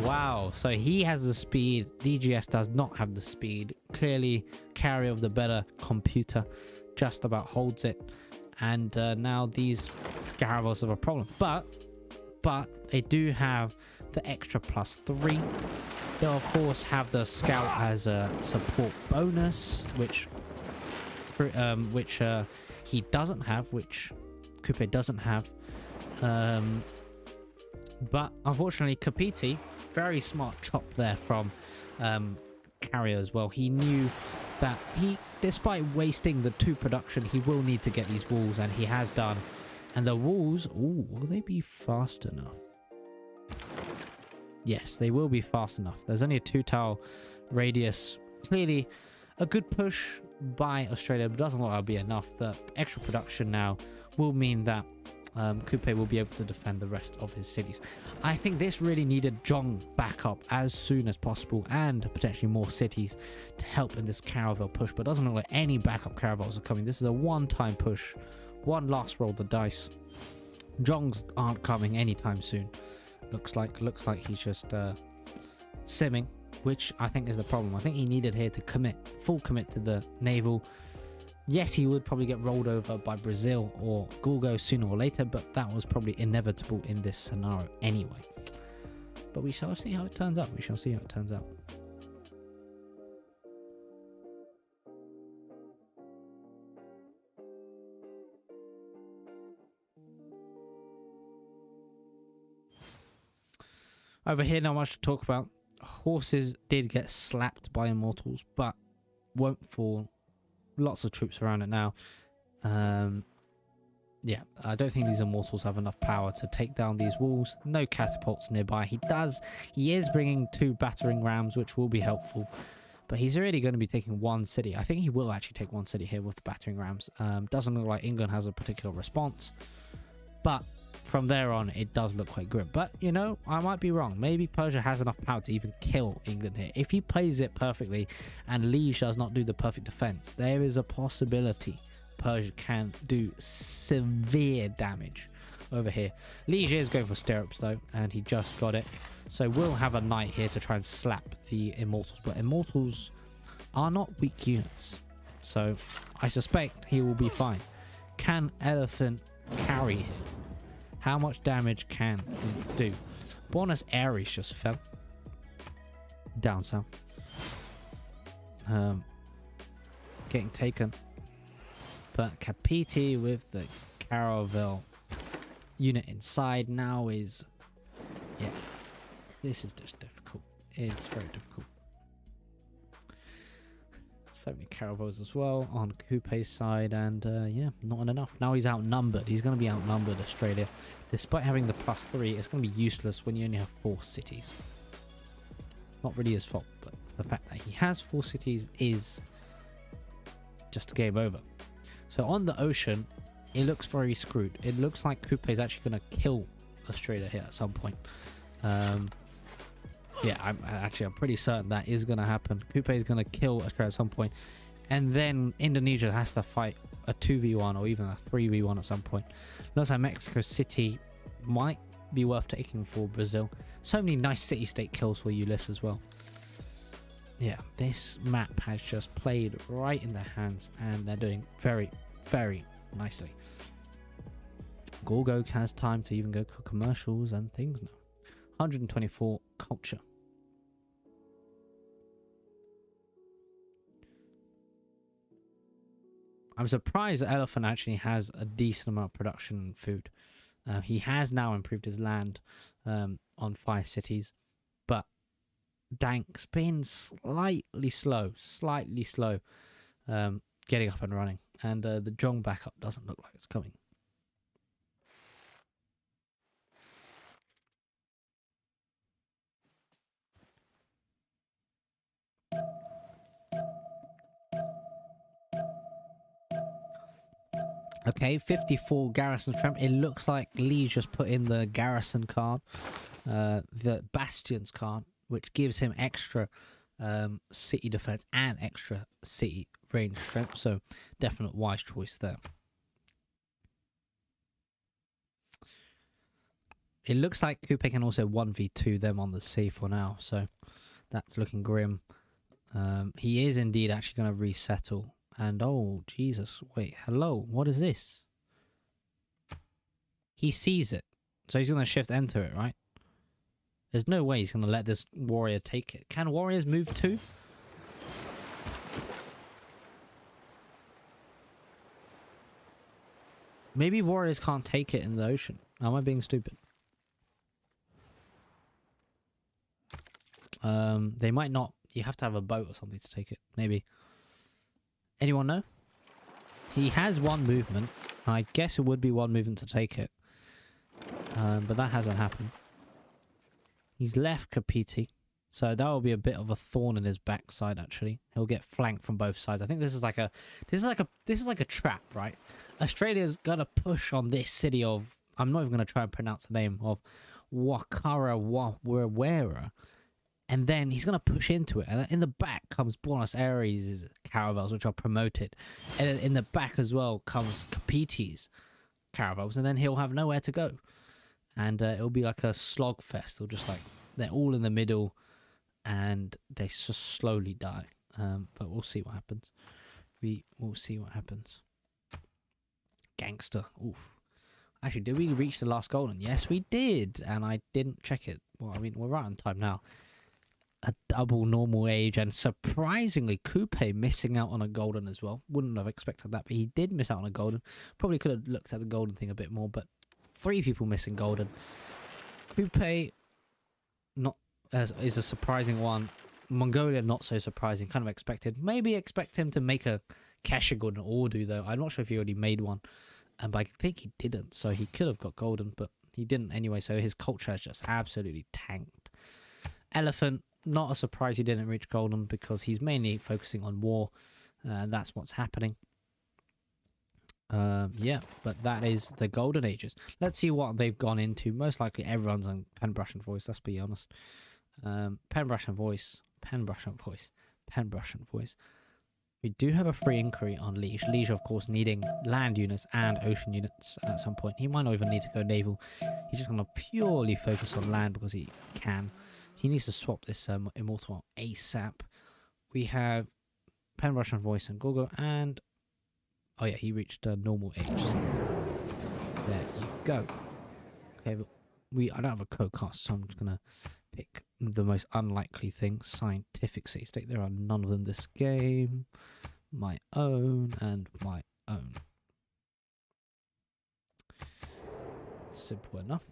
Wow, so he has the speed. DGS does not have the speed. Clearly, carrier of the better computer just about holds it. And now these caravels have a problem. But they do have the extra +3. They'll of course have the scout as a support bonus, which he doesn't have, which Kupe doesn't have. But unfortunately, Kapiti, very smart chop there from carrier as well. He knew that despite wasting the 2 production, he will need to get these walls, and he has done. And the walls, ooh, will they be fast enough? Yes, they will be fast enough. There's only a 2-tile radius. Clearly, a good push by Australia, but doesn't look like it'll be enough. The extra production now will mean that Kupe will be able to defend the rest of his cities. I think this really needed Zhong backup as soon as possible, and potentially more cities to help in this caravel push, but it doesn't look like any backup caravels are coming. This is a one-time push. One last roll the dice. Zhongs aren't coming anytime soon. Looks like he's just simming, which I think is the problem. I think he needed here to full commit to the naval. Yes, he would probably get rolled over by Brazil or Gulgo sooner or later, but that was probably inevitable in this scenario anyway. But we shall see how it turns out. Over here, not much to talk about. Horses did get slapped by Immortals, but won't fall. Lots of troops around it now. Yeah, I don't think these Immortals have enough power to take down these walls. No catapults nearby. He is bringing 2 battering rams, which will be helpful. But he's already going to be taking 1 city. I think he will actually take 1 city here with the battering rams. Doesn't look like England has a particular response. But from there on, it does look quite grim. But, you know, I might be wrong. Maybe Persia has enough power to even kill England here. If he plays it perfectly and Liege does not do the perfect defense, there is a possibility Persia can do severe damage over here. Liege is going for stirrups, though, and he just got it. So we'll have a knight here to try and slap the Immortals. But Immortals are not weak units. So I suspect he will be fine. Can Elephant carry him? How much damage can he do? Bonus Ares just fell down south. Getting taken. But Kapiti with the caravel unit inside now is... Yeah. This is just difficult. It's very difficult. So many caravels as well on Coupe's side, and yeah, not enough. Now he's outnumbered. He's going to be outnumbered, Australia. Despite having the +3, it's going to be useless when you only have 4 cities. Not really his fault, but the fact that he has 4 cities is just a game over. So on the ocean, it looks very screwed. It looks like Coupe is actually going to kill Australia here at some point. Yeah, I'm pretty certain that is going to happen. Coupe is going to kill Australia at some point, and then Indonesia has to fight a 2v1 or even a 3v1 at some point. Looks like Mexico City might be worth taking for Brazil. So many nice city-state kills for Ulis as well. Yeah, this map has just played right in their hands, and they're doing very, very nicely. Gorgo has time to even go for commercials and things now. 124 culture. I'm surprised that Elephant actually has a decent amount of production and food. He has now improved his land on 5 cities, but Dank's been slightly slow getting up and running, and the Jong backup doesn't look like it's coming. Okay, 54 garrison strength. It looks like Lee just put in the garrison card, the bastions card, which gives him extra city defense and extra city range strength. So definite wise choice there. It looks like Coupe can also 1v2 them on the sea for now, so that's looking grim. He is indeed actually going to resettle. And oh, Jesus, wait, hello, what is this? He sees it, so he's going to shift enter it, right? There's no way he's going to let this warrior take it. Can warriors move too? Maybe warriors can't take it in the ocean. Am I being stupid? They might not. You have to have a boat or something to take it. Maybe. Anyone know? He has 1 movement. I guess it would be 1 movement to take it. But that hasn't happened. He's left Kapiti. So that will be a bit of a thorn in his backside, actually. He'll get flanked from both sides. I think this is like a trap, right? Australia's gonna push on this city of, I'm not even gonna try and pronounce the name, of Wakarawawera. And then he's going to push into it. And in the back comes Buenos Aires' caravels, which are promoted. And in the back as well comes Kapiti's caravels. And then he'll have nowhere to go. And it'll be like a slog fest. It'll just like, they're all in the middle. And they just slowly die. But we'll see what happens. We'll see what happens. Gangster. Oof. Actually, did we reach the last golden? Yes, we did. And I didn't check it. Well, I mean, we're right on time now. A double normal age, and surprisingly Coupe missing out on a golden as well. Wouldn't have expected that, but he did miss out on a golden. Probably could have looked at the golden thing a bit more, but 3 people missing golden. Coupe is a surprising one. Mongolia not so surprising, kind of expected. Maybe expect him to make a Kesha golden Ordu though. I'm not sure if he already made one, but I think he didn't, so he could have got golden, but he didn't anyway, so his culture has just absolutely tanked. Elephant, not a surprise he didn't reach golden because he's mainly focusing on war. That's what's happening. Yeah, but that is the golden ages. Let's see what they've gone into. Most likely everyone's on pen, brush and voice, let's be honest. Pen, brush and voice. Pen, brush and voice. Pen, brush and voice. We do have a free inquiry on Liege. Liege, of course, needing land units and ocean units at some point. He might not even need to go naval. He's just going to purely focus on land because he can. He needs to swap this Immortal ASAP. We have Pen, Brush and Voice and Gogo, and oh yeah, he reached normal age. So there you go. Okay, but I don't have a co-cast, so I'm just gonna pick the most unlikely thing. Scientific city state. There are none of them this game. My own and my own. Simple enough.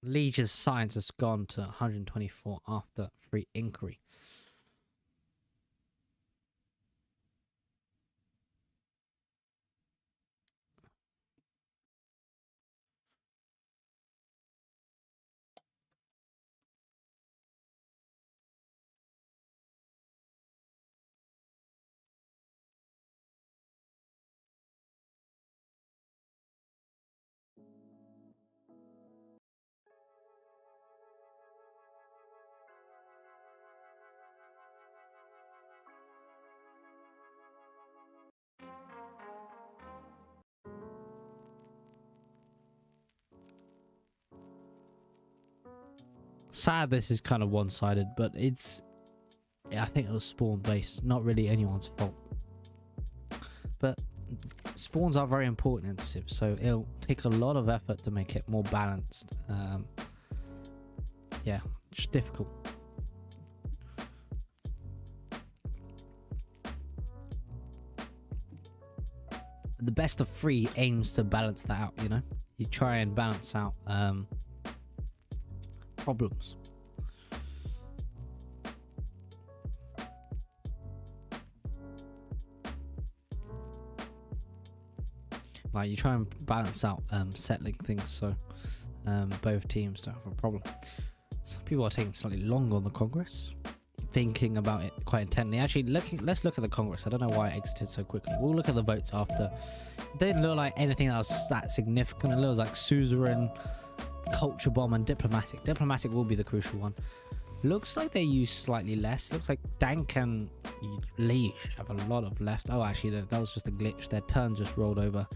Liege's science has gone to 124 after free inquiry. Sad this is kind of one-sided, but it's... yeah, I think it was spawn-based. Not really anyone's fault. But spawns are very important in Civ, so it'll take a lot of effort to make it more balanced. Yeah, it's difficult. The best of 3 aims to balance that out, you know? You try and balance out problems. Like, you try and balance out settling things so both teams don't have a problem. Some people are taking slightly long on the Congress, thinking about it quite intently. Actually, let's look at the Congress. I don't know why it exited so quickly. We'll look at the votes after. It didn't look like anything that was that significant. It looks like suzerain, culture bomb, and diplomatic. Diplomatic will be the crucial one. Looks like they use slightly less. Looks like Dank and Liege have a lot of left. Oh, actually, that was just a glitch. Their turn just rolled over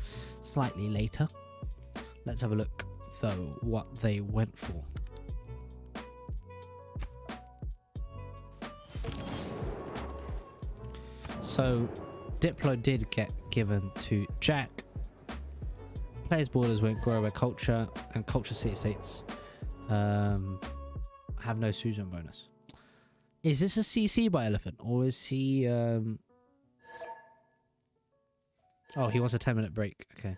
slightly later. Let's have a look, though, what they went for. So, Diplo did get given to Jack. Players' borders won't grow where culture and culture city-states have no suzerain bonus. Is this a CC by Elephant, or is he... Oh, he wants a 10-minute break. Okay.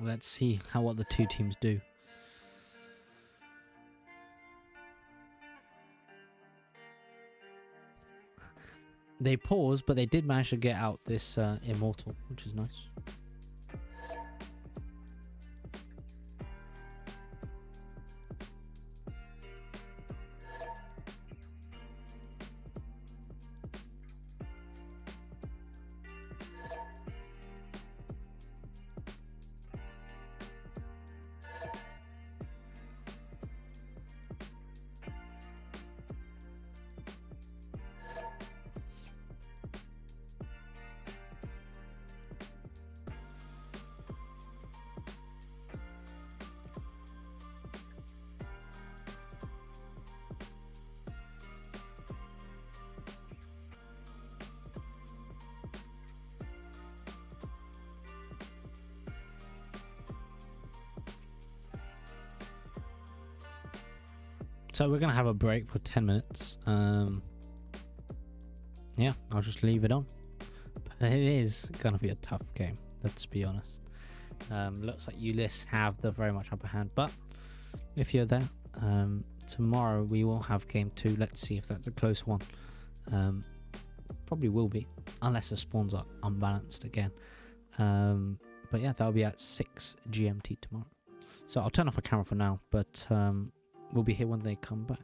Let's see what the two teams do. They paused, but they did manage to get out this immortal, which is nice. So we're going to have a break for 10 minutes. Yeah, I'll just leave it on. But it is going to be a tough game, let's be honest. Looks like Ulis have the very much upper hand. But if you're there, tomorrow we will have game 2. Let's see if that's a close one. Probably will be, unless the spawns are unbalanced again. But yeah, that'll be at 6 GMT tomorrow. So I'll turn off the camera for now, but... we'll be here when they come back.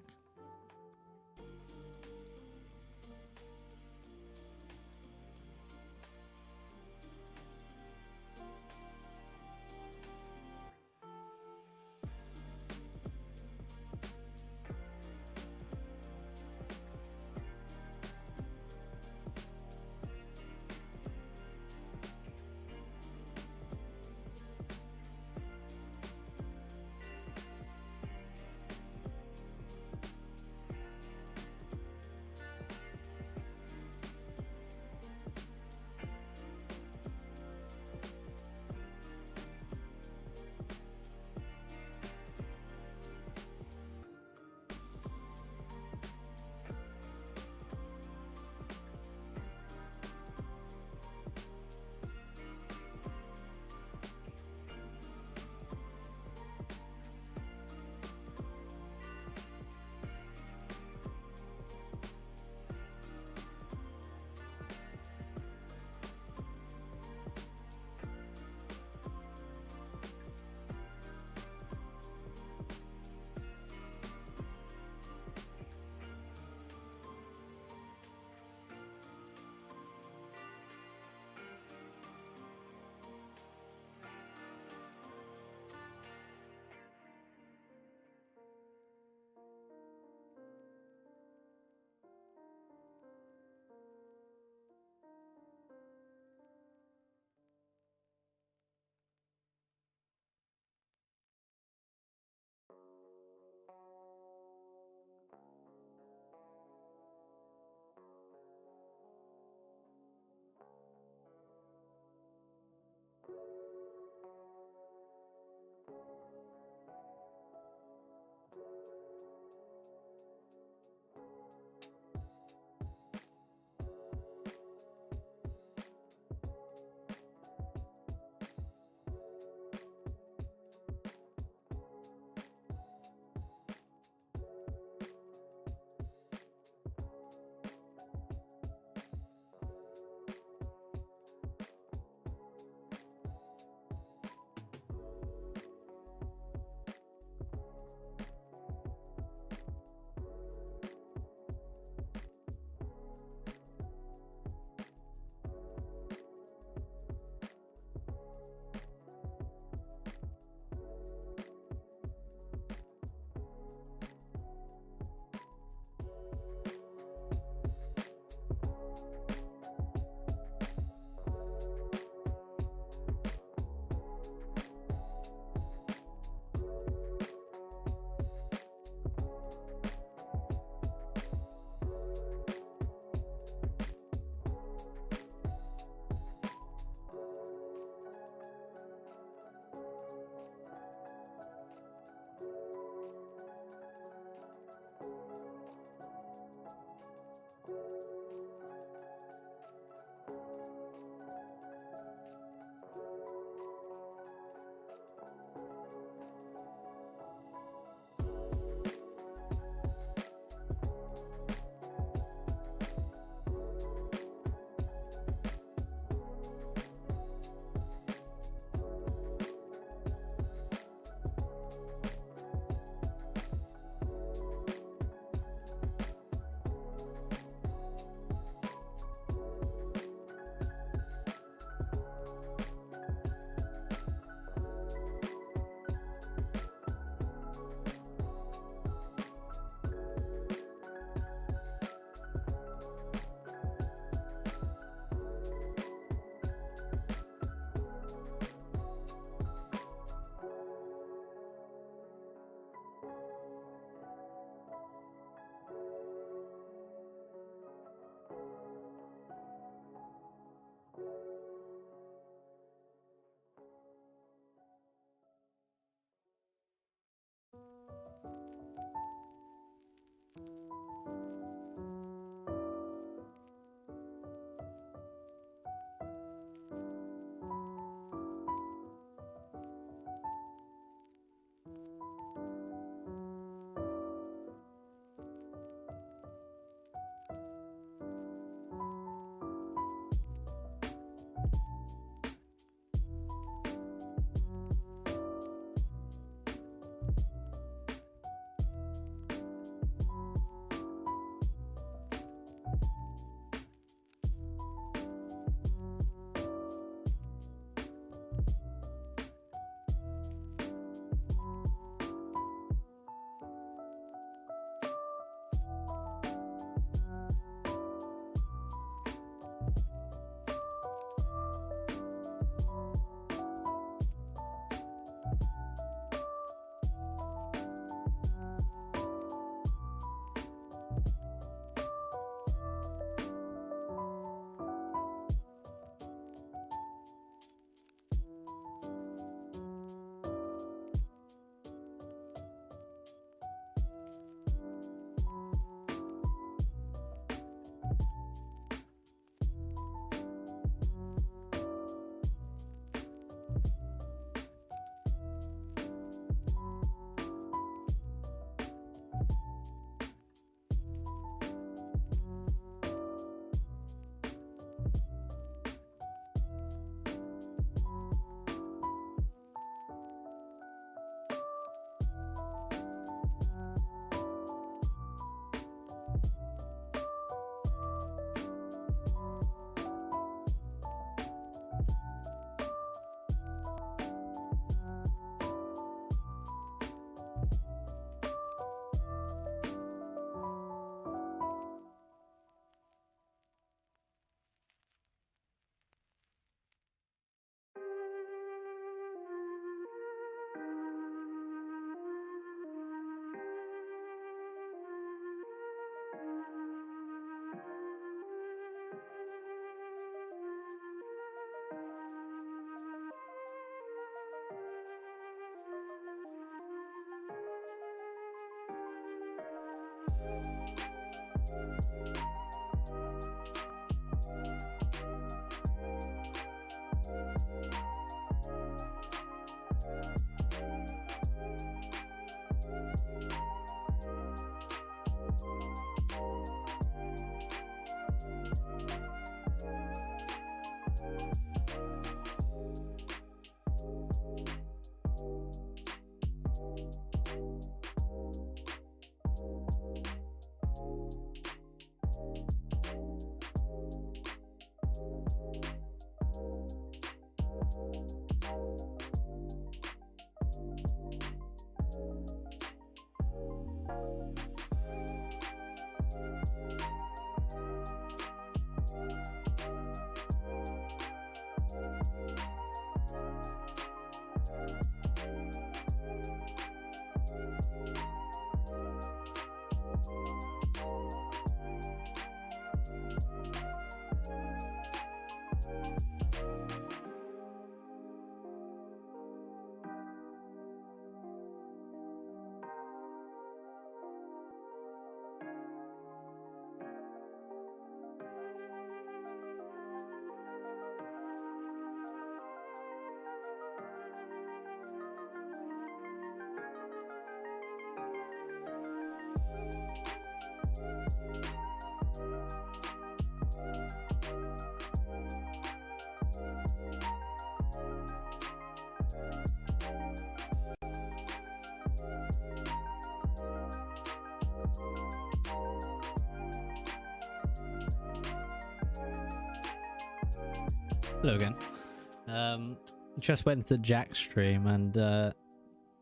Hello again. Just went to the Jack stream and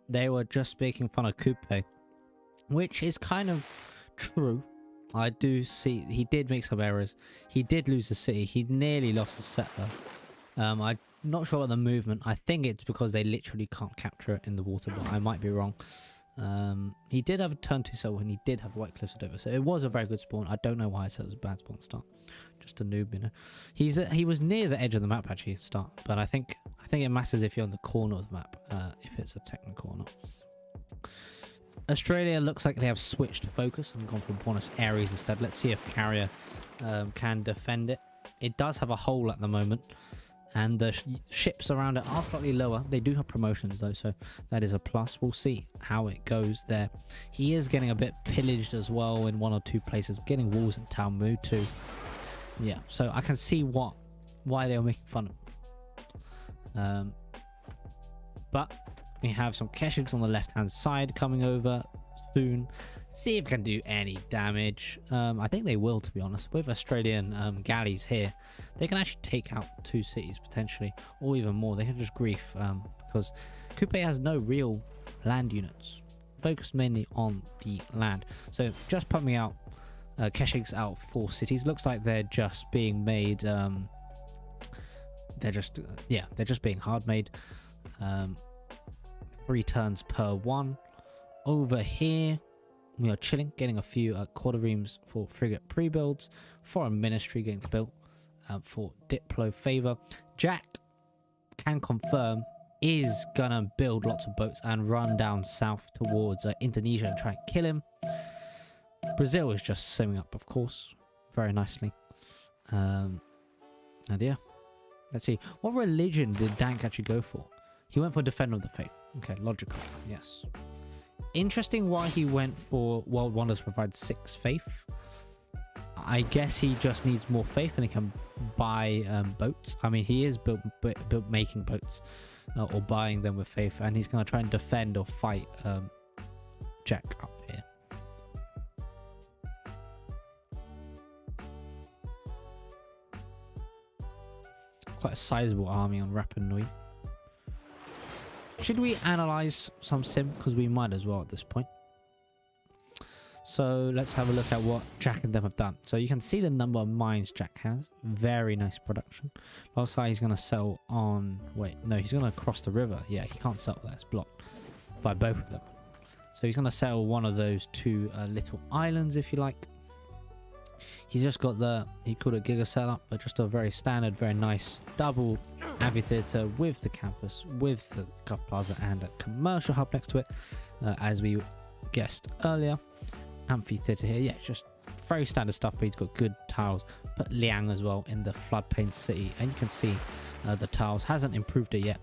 they were just making fun of Coupe, which is kind of true. I do see he did make some errors. He did lose the city. He nearly lost the settler. I'm not sure about the movement. I think it's because they literally can't capture it in the water, but I might be wrong. He did have a turn 2 so when he did have the White Cliffs over, so it was a very good spawn. I don't know why I said it was a bad spawn start. Just a noob, you know. He was near the edge of the map actually start, but I think it matters if you're on the corner of the map, if it's a technical or not. Australia looks like they have switched focus and gone for Buenos Aires instead. Let's see if Carrier can defend it. It does have a hole at the moment, and the ships around it are slightly lower. They do have promotions though, so that is a plus. We'll see how it goes there. He is getting a bit pillaged as well in 1 or 2 places, getting walls in Talmud too. Yeah, so I can see why they were making fun of him. But we have some Keshiks on the left hand side coming over soon. See if we can do any damage. I think they will, to be honest. With Australian galleys here, they can actually take out 2 cities potentially, or even more. They can just grief because Coupe has no real land units, focused mainly on the land. So just pumping out Keshiks out 4 cities. Looks like they're just being made. They're just being hard made. 3 turns per 1. Over here, we are chilling, getting a few quadriremes for frigate pre-builds. Foreign ministry getting built for Diplo favor. Jack can confirm is gonna build lots of boats and run down south towards Indonesia and try and kill him. Brazil is just simming up, of course, very nicely. And yeah, let's see. What religion did Dank actually go for? He went for Defender of the Faith. Okay, logical, yes. Interesting why he went for World Wonders provide 6 faith. I guess he just needs more faith and he can buy boats. I mean, he is built making boats or buying them with faith, and he's going to try and defend or fight Jack up here. Quite a sizable army on Rapa Nui. Should we analyze some sim? Because we might as well at this point. So let's have a look at what Jack and them have done. So you can see the number of mines Jack has. Very nice production. Looks like he's going to sell on... Wait, no, he's going to cross the river. Yeah, he can't sell there. It's blocked by both of them. So he's going to sell one of those 2 little islands, if you like. He's just got the... He called it Giga setup, but just a very standard, very nice double amphitheater with the campus, with the Gulf Plaza and a commercial hub next to it, as we guessed earlier. amphitheater here. Yeah, just very standard stuff, but he's got good tiles. Put Liang as well in the floodplain city, and you can see the tiles hasn't improved it yet.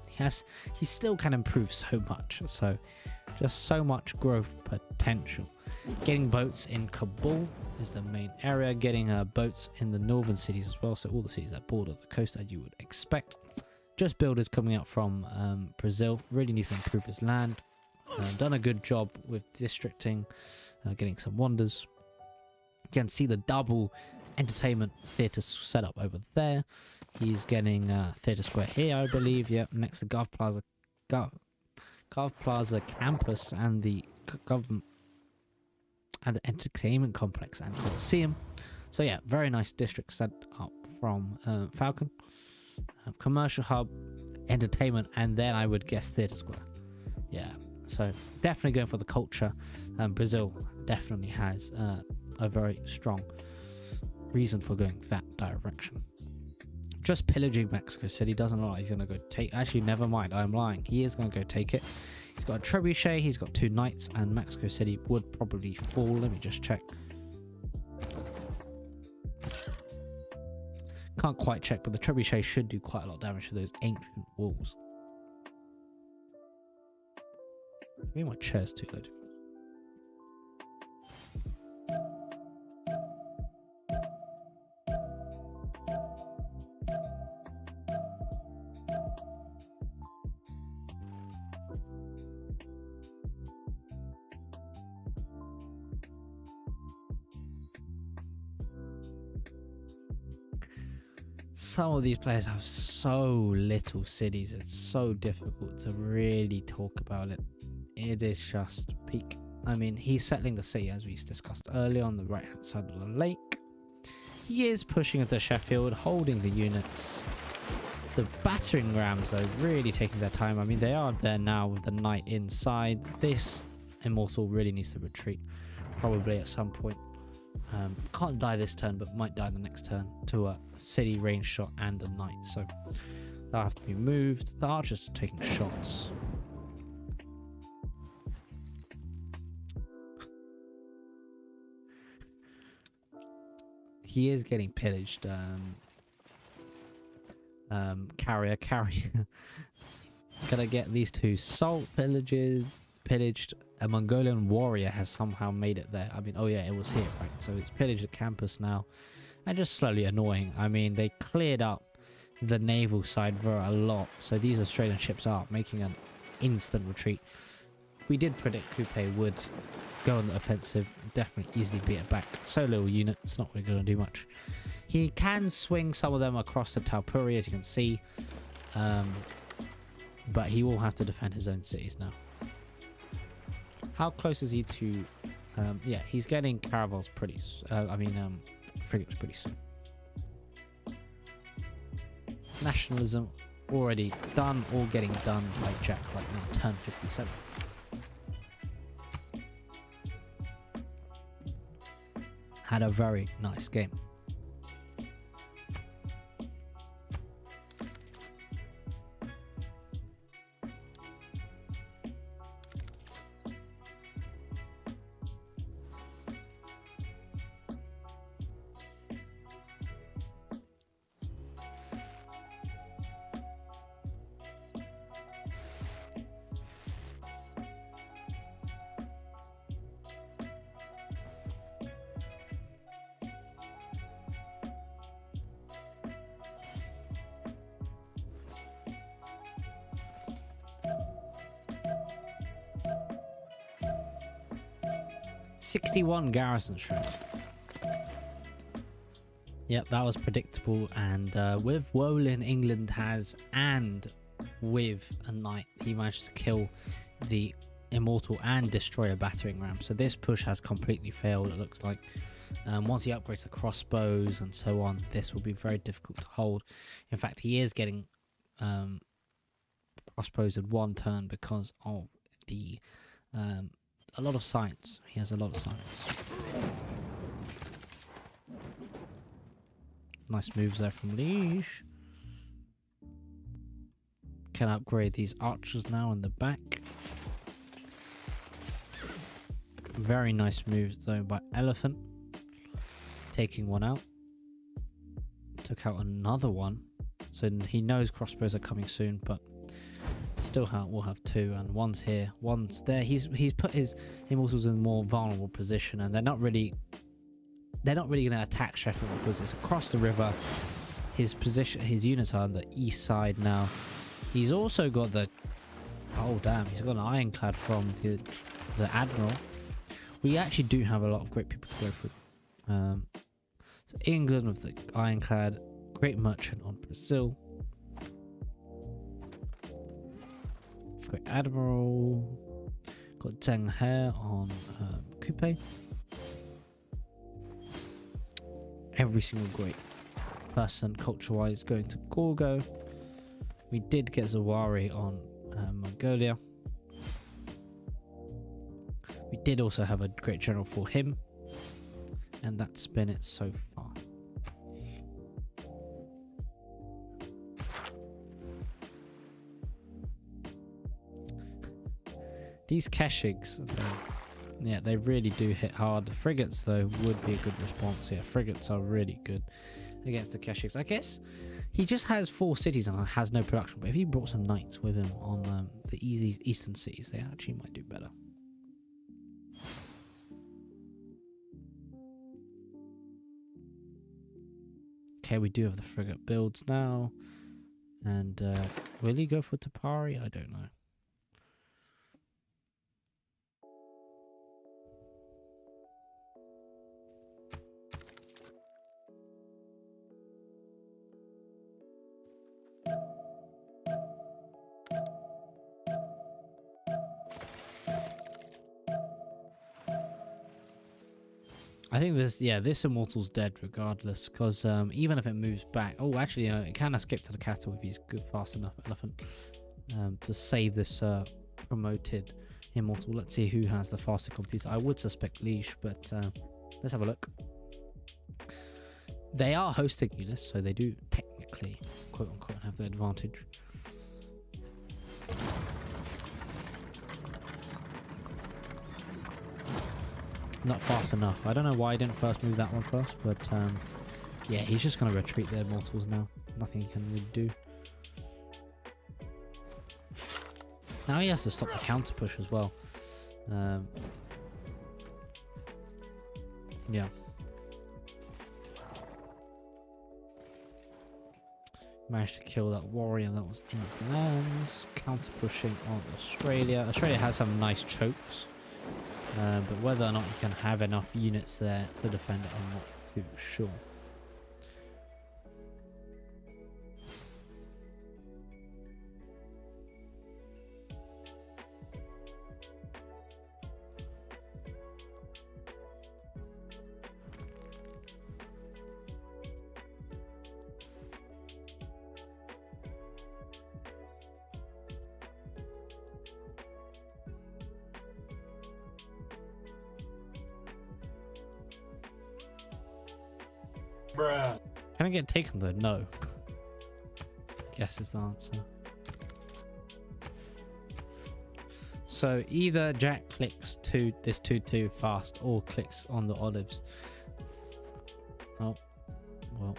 He still can improve so much, so just so much growth potential. Getting boats in Kabul is the main area. Getting boats in the northern cities as well, so all the cities that border the coast as you would expect. Just builders coming out from Brazil. Really needs to improve his land. Done a good job with districting, getting some wonders. You can see the double entertainment theatre set up over there. He's getting Theatre Square here, I believe. Yep, next to Gov Plaza campus and the government and the entertainment complex and Coliseum. So yeah, very nice district set up from Falcon. Commercial hub, entertainment, and then I would guess Theatre Square. Yeah, so definitely going for the culture. Brazil definitely has a very strong reason for going that direction. Just pillaging Mexico City doesn't look like he's going to go take... Actually, never mind, I'm lying. He is going to go take it. He's got a trebuchet, he's got 2 knights, and Mexico City would probably fall. Let me just check. Can't quite check, but the trebuchet should do quite a lot of damage to those ancient walls. Maybe my chair's too low. Some of these players have so little cities, it's so difficult to really talk about it. It is just peak. I mean, he's settling the city as we discussed earlier on the right hand side of the lake. He is pushing into Sheffield, holding the units. The battering rams are really taking their time. I mean, they are there now with the knight inside. This immortal really needs to retreat, probably at some point. Can't die this turn, but might die the next turn to a city range shot and a knight. So they'll have to be moved. The archers are taking shots. He is getting pillaged. Carrier. Gonna get these 2 salt pillaged. A Mongolian warrior has somehow made it there. I mean, oh yeah, it was here, right? So it's pillaged the campus now. And just slowly annoying. I mean, they cleared up the naval side for a lot. So these Australian ships are making an instant retreat. We did predict Coupe would go on the offensive. Definitely easily beat it back. So little unit, it's not really going to do much. He can swing some of them across the Taupuri, as you can see. But he will have to defend his own cities now. How close is he to... yeah, he's getting caravels pretty... frigates pretty soon. Nationalism already done, or getting done by Jack right now, turn 57. Had a very nice game. .61 garrison strength. Yep, that was predictable. And with Wolin, England has, and with a knight, he managed to kill the immortal and destroy a battering ram. So this push has completely failed, it looks like. Once he upgrades the crossbows and so on, this will be very difficult to hold. In fact, he is getting crossbows in 1 turn because of the a lot of science. He has a lot of science. Nice moves there from Liege. Can upgrade these archers now in the back. Very nice moves though by Elephant. Taking one out. Took out another one. So he knows crossbows are coming soon, but still will have two, and one's here, one's there. He's put his immortals in a more vulnerable position, and they're not really going to attack Sheffield because it's across the river. His units are on the east side now. He's also got the he's got an ironclad from the Admiral. We actually do have a lot of great people to go through. So England with the ironclad, Great Merchant on Brazil, Great Admiral, got Zheng He on Coupe. Every single great person culture-wise going to Gorgo. We did get Zawari on Mongolia. We did also have a great general for him, and that's been it so far. These Keshigs, yeah, they really do hit hard. Frigates, though, would be a good response. Yeah, frigates are really good against the Keshigs. I guess he just has 4 cities and has no production, but if he brought some knights with him on the eastern cities, they actually might do better. Okay, we do have the frigate builds now. And will he go for Tapari? I don't know. I think this Immortal's dead regardless, because even if it moves back... Oh, actually, it can escape to the cattle if he's good, fast enough, Elephant, to save this promoted Immortal. Let's see who has the faster computer. I would suspect Leash, but let's have a look. They are hosting Ulis, so they do technically, quote-unquote, have the advantage. Not fast enough. I don't know why I didn't first move that one first, but yeah, he's just going to retreat their mortals now. Nothing he can really do. Now he has to stop the counter push as well. Yeah. Managed to kill that warrior that was in its lands. Counter pushing on Australia. Australia has some nice chokes. But whether or not you can have enough units there to defend it, I'm not too sure. Bruh. Can I get taken though? No. Guess is the answer. So either Jack clicks to this 2-2 fast or clicks on the olives. Oh, well.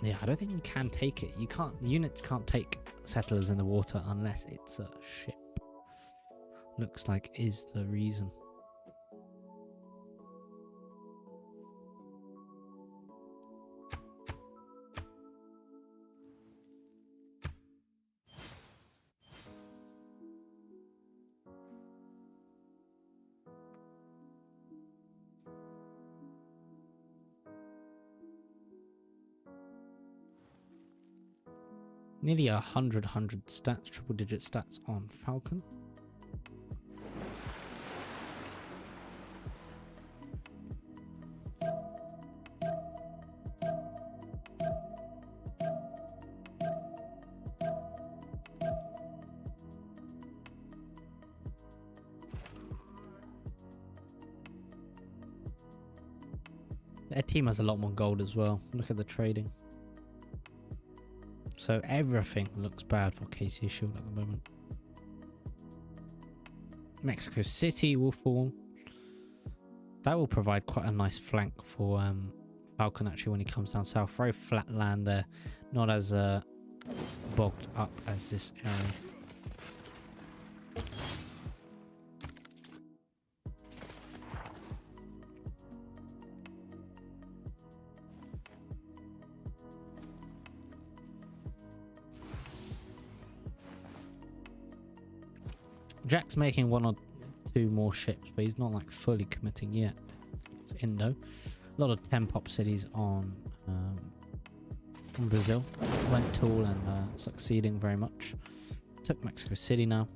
Yeah, I don't think you can take it. You can't. Units can't take settlers in the water unless it's a ship. Looks like is the reason. Nearly 100 stats, triple digit stats on Falcon. Their team has a lot more gold as well. Look at the trading. So everything looks bad for KC Shield at the moment. Mexico City will fall. That will provide quite a nice flank for Falcon actually when he comes down south. Very flat land there, not as bogged up as this area. Jack's making 1 or 2 more ships, but he's not like fully committing yet. It's Indo. A lot of 10 pop cities on Brazil. Went tall and succeeding very much. Took Mexico City now.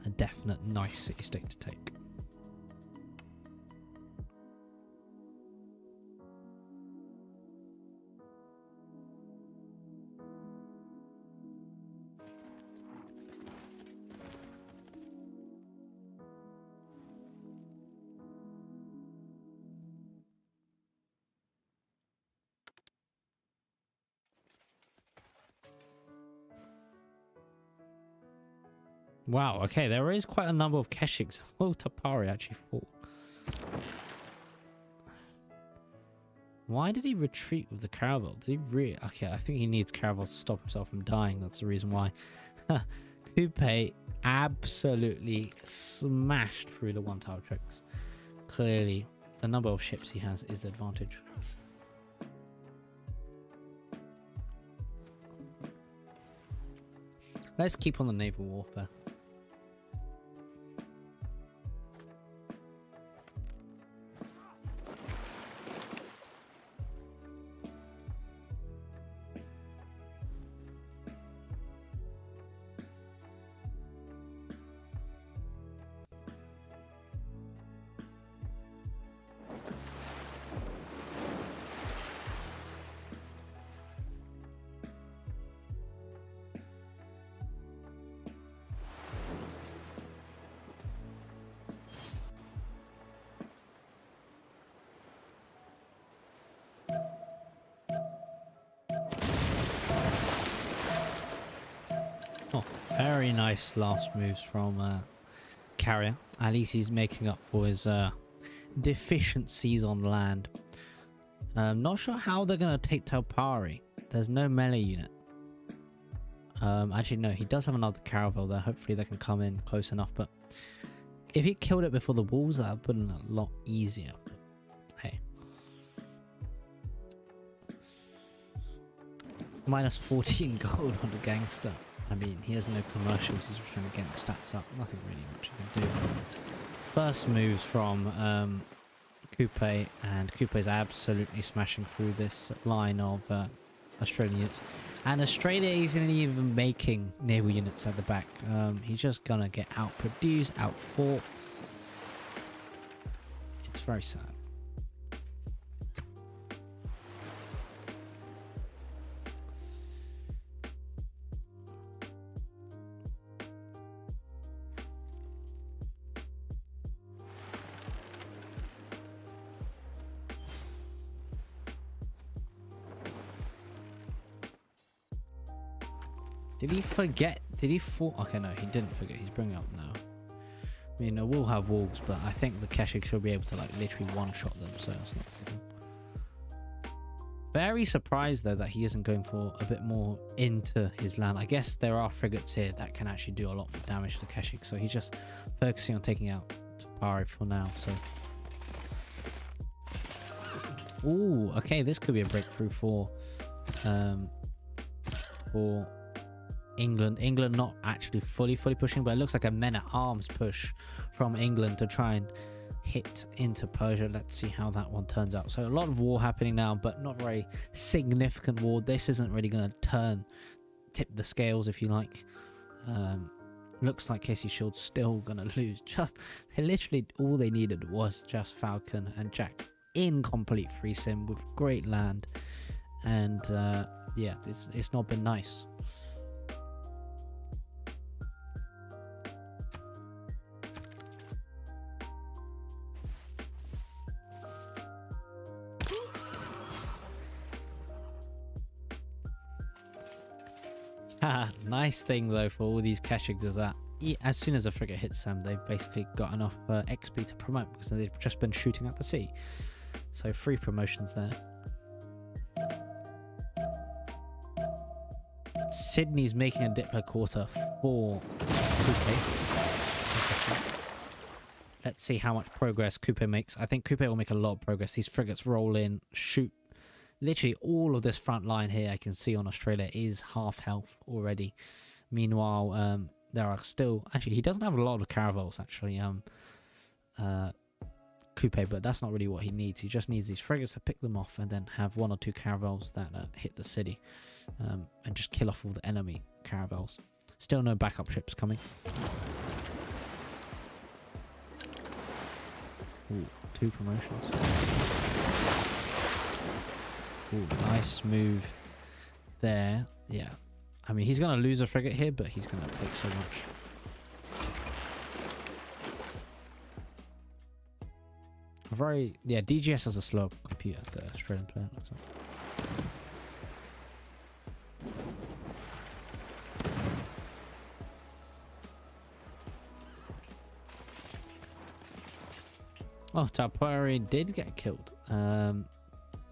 A definite nice city state to take. Wow, okay, there is quite a number of Keshiks. Will Tapari actually fall? Why did he retreat with the caravel? Did he really? Okay, I think he needs caravels to stop himself from dying. That's the reason why. Coupe absolutely smashed through the 1 tower tricks. Clearly, the number of ships he has is the advantage. Let's keep on the naval warfare. Oh, very nice last moves from Carrier. At least he's making up for his deficiencies on land. Not sure how they're going to take Taupari. There's no melee unit. Actually, no, he does have another caravel there. Hopefully they can come in close enough. But if he killed it before the walls, that would have been a lot easier. But, hey. Minus 14 gold on the gangster. I mean, he has no commercials. He's trying to get the stats up. Nothing really much he can do. First moves from Coupe, and Coupe is absolutely smashing through this line of Australian units. And Australia isn't even making naval units at the back. He's just gonna get outproduced, outfought. It's very sad. Did he forget? Did he fall? Okay, no, he didn't forget. He's bringing up now. I mean, we'll have walls, but I think the Keshik should be able to, like, literally one-shot them, so it's not a problem. Very surprised, though, that he isn't going for a bit more into his land. I guess there are frigates here that can actually do a lot of damage to the Keshik, so he's just focusing on taking out Tapari for now, so... Ooh, okay, this could be a breakthrough for England. England not actually fully pushing, but it looks like a men-at-arms push from England to try and hit into Persia. Let's see how that one turns out. So a lot of war happening now, but not very significant war. This isn't really going to tip the scales, if you like. Looks like Casey Shield's still going to lose. Just literally all they needed was just Falcon and Jack in complete free sim with great land, and yeah, it's not been nice. Nice thing though for all these Keshiks is that as soon as a frigate hits them, they've basically got enough XP to promote because they've just been shooting at the sea. So 3 promotions there. Sydney's making a Diplo quarter for Coupe. Let's see how much progress Coupe makes. I think Coupe will make a lot of progress. These frigates roll in, shoot. Literally all of this front line here I can see on Australia is half health already. Meanwhile, there are still... Actually, he doesn't have a lot of caravels, actually. Coupe, but that's not really what he needs. He just needs these frigates to pick them off and then have 1 or 2 caravels that hit the city. And just kill off all the enemy caravels. Still no backup ships coming. Ooh, 2 promotions. Ooh, nice move there. Yeah. I mean, he's going to lose a frigate here, but he's going to take so much. Yeah, DGS has a slow computer, the Australian player looks like. Oh, Tapari did get killed.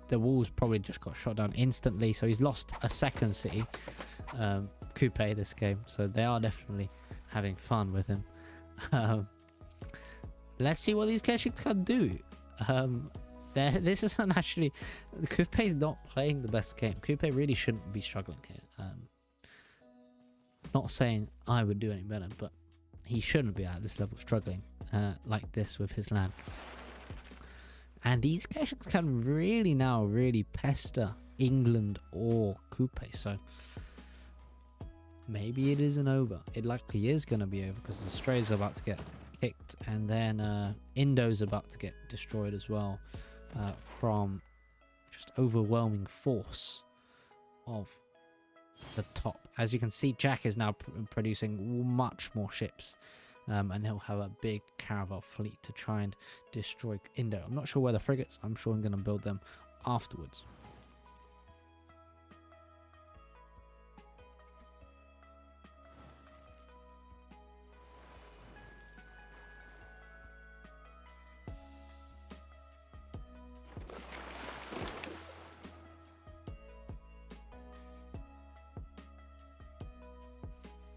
The walls probably just got shot down instantly, so he's lost a second city. Coupe this game, so they are definitely having fun with him. Let's see what these Keshiks can do. This isn't actually... Coupe is not playing the best game. Coupe really shouldn't be struggling here. Not saying I would do any better, but he shouldn't be at this level struggling like this with his land. And these Keshiks can really now pester England or Coupe, so maybe it isn't over. It likely is going to be over because Australia's about to get kicked, and then Indo's about to get destroyed as well from just overwhelming force of the top. As you can see, Jack is now producing much more ships. And he'll have a big caravel fleet to try and destroy Indo. I'm not sure where the frigates. I'm sure I'm going to build them afterwards.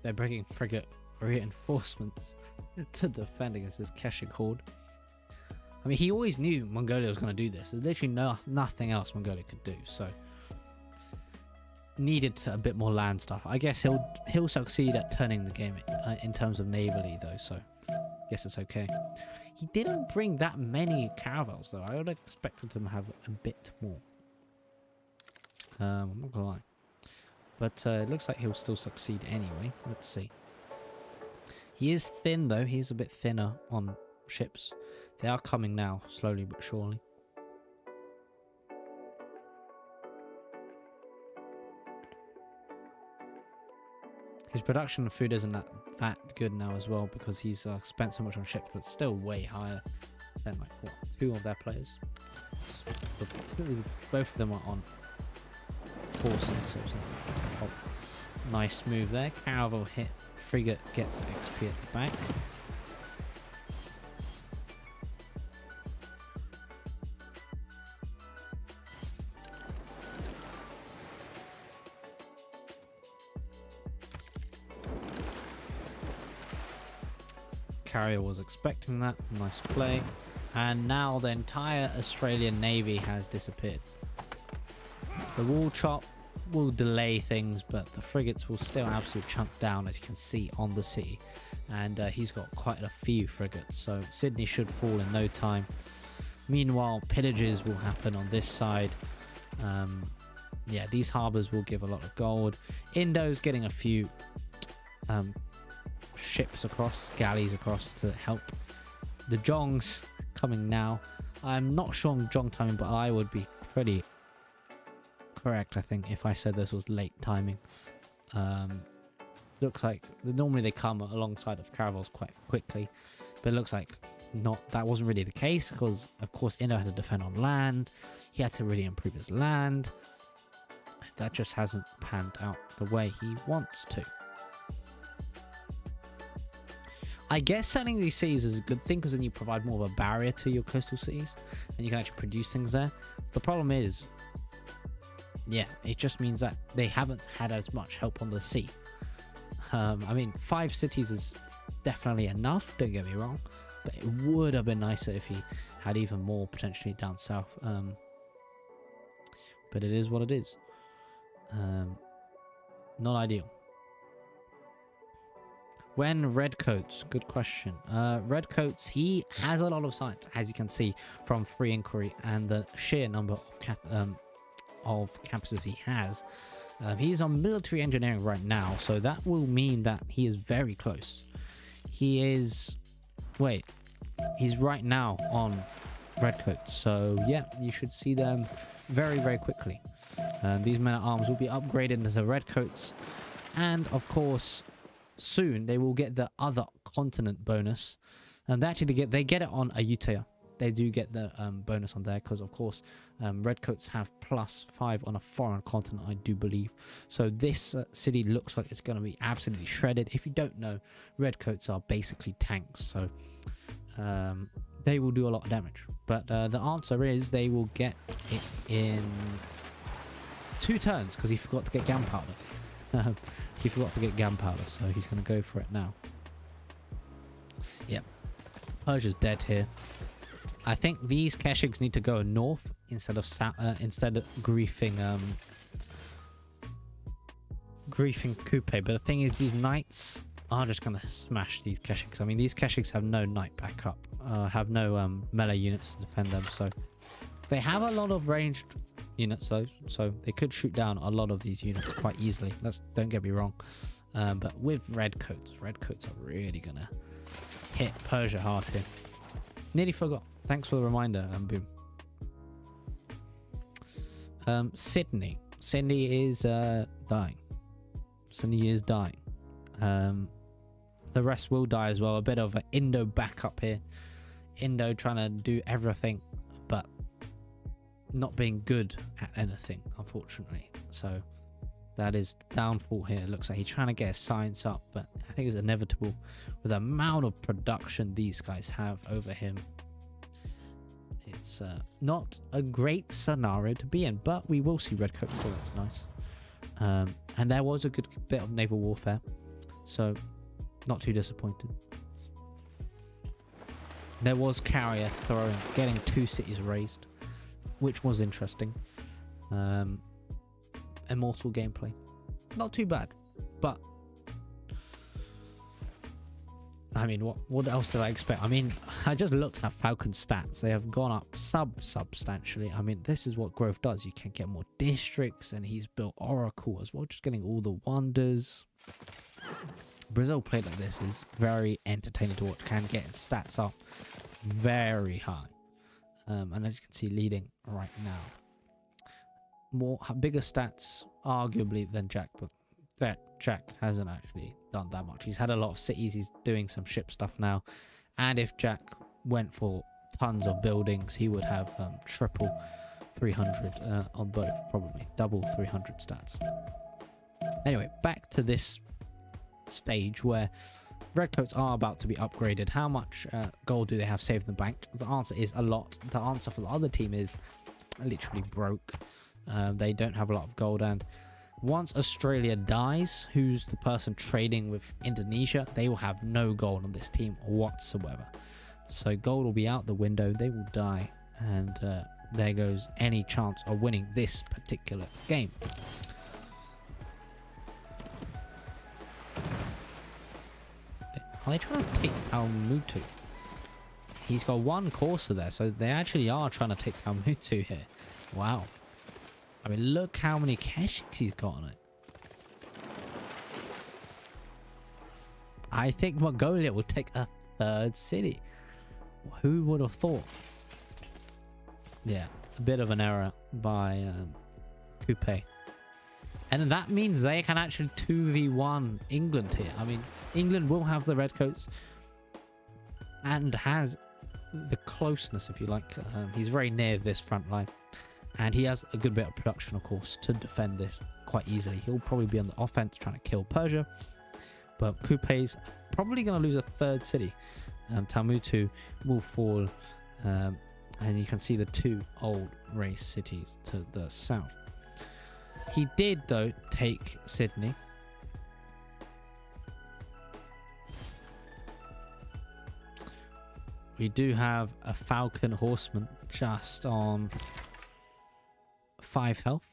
They're bringing frigate reinforcements to defend against this Keshik horde. I mean, he always knew Mongolia was going to do this. There's literally nothing else Mongolia could do, so needed a bit more land stuff. I guess he'll succeed at turning the game in terms of navally though, so I guess it's okay. He didn't bring that many caravels though. I would have expected him to have a bit more. I'm not gonna lie, but it looks like he'll still succeed anyway. Let's see. He is thin though. He's a bit thinner on ships. They are coming now, slowly but surely. His production of food isn't that good now as well because he's spent so much on ships, but still way higher than like what, 2 of their players. Both of them are on horse, so oh, nice move there. Caravel hit. Frigate gets XP at the back. Carrier was expecting that. Nice play. And now the entire Australian Navy has disappeared. The wall chop will delay things, but the frigates will still absolutely chunk down, as you can see on the sea. And he's got quite a few frigates, so Sydney should fall in no time. Meanwhile, pillages will happen on this side. Yeah, these harbours will give a lot of gold. Indo's getting a few ships across, galleys across to help. The Zhong's coming now. I'm not sure on Zhong timing, but I would be pretty correct, I think, if I said this was late timing. Looks like normally they come alongside of caravels quite quickly, but it looks like that wasn't really the case because of course Indo had to defend on land. He had to really improve his land. That just hasn't panned out the way he wants to. I guess selling these cities is a good thing because then you provide more of a barrier to your coastal cities and you can actually produce things there. The problem is, yeah, it just means that they haven't had as much help on the sea. I mean, 5 cities is definitely enough, don't get me wrong, but it would have been nicer if he had even more potentially down south. But it is what it is. Not ideal. When Redcoats, good question. Redcoats, he has a lot of science, as you can see from free inquiry and the sheer number of campuses he has. He's on military engineering right now, so that will mean that he is very close. He is... Wait. He's right now on Redcoats, so yeah, you should see them very, very quickly. These men-at-arms will be upgraded into Redcoats, and of course, soon they will get the other continent bonus. And they get it on Ayutthaya. They do get the bonus on there because, of course, Redcoats have +5 on a foreign continent, I do believe. So this city looks like it's going to be absolutely shredded. If you don't know, Redcoats are basically tanks, so they will do a lot of damage. But the answer is they will get it in 2 turns because he forgot to get gunpowder. He forgot to get gunpowder, so he's going to go for it now. Yep. Persia's dead here. I think these Keshiks need to go north instead of griefing Coupe. But the thing is, these knights are just gonna smash these Keshiks. I mean, these Keshiks have no knight backup, have no melee units to defend them. So they have a lot of ranged units, though, so they could shoot down a lot of these units quite easily. Don't get me wrong. But with Redcoats are really gonna hit Persia hard here. Nearly forgot. Thanks for the reminder, Boom. Sydney. Sydney is dying. Sydney is dying. The rest will die as well. A bit of an Indo backup here. Indo trying to do everything, but not being good at anything, unfortunately. So that is the downfall here. It looks like he's trying to get his science up, but I think it's inevitable with the amount of production these guys have over him. It's not a great scenario to be in, but we will see Redcoats, so that's nice. And there was a good bit of naval warfare, so not too disappointed. There was carrier throwing, getting 2 cities raised, which was interesting. Immortal gameplay, not too bad, but I mean, what else did I expect? I mean, I just looked at Falcon's stats. They have gone up substantially. I mean, this is what growth does. You can get more districts, and he's built Oracle as well, just getting all the wonders. Brazil played like this is very entertaining to watch. Can get his stats up very high, and as you can see, leading right now. Bigger stats, arguably, than Jack, but that Jack hasn't actually done that much. He's had a lot of cities. He's doing some ship stuff now, and if Jack went for tons of buildings, he would have triple 300 on both, probably double 300 stats. Anyway, back to this stage where Redcoats are about to be upgraded. How much gold do they have saved in the bank? The answer is a lot. The answer for the other team is literally broke. They don't have a lot of gold, and once Australia dies, who's the person trading with Indonesia, they will have no gold on this team whatsoever. So gold will be out the window. They will die, and there goes any chance of winning this particular game. Are they trying to take down Mutu? He's got 1 Corsa there, so they actually are trying to take down Mutu here. Wow. I mean, look how many Keshiks he's got on it. I think Mongolia will take a 3rd city. Who would have thought? Yeah, a bit of an error by Coupe. And that means they can actually 2v1 England here. I mean, England will have the Redcoats and has the closeness, if you like. He's very near this front line. And he has a good bit of production, of course, to defend this quite easily. He'll probably be on the offense trying to kill Persia. But Kupe's probably going to lose a third city. Talmutu will fall, and you can see the two old race cities to the south. He did, though, take Sydney. We do have a Falcon Horseman just on 5 health,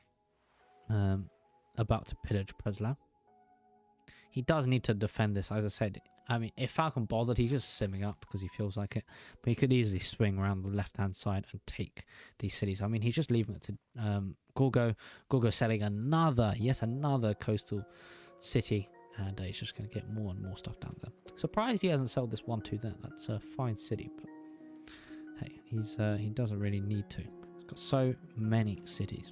about to pillage Preslav. He does need to defend this, as I said. I mean, if Falcon bothered, he's just simming up because he feels like it. But he could easily swing around the left-hand side and take these cities. I mean, he's just leaving it to Gorgo. Gorgo selling yet another coastal city. And he's just going to get more and more stuff down there. Surprised he hasn't sold this 1-2 there. That's a fine city. But hey, he doesn't really need to. He's got so many cities.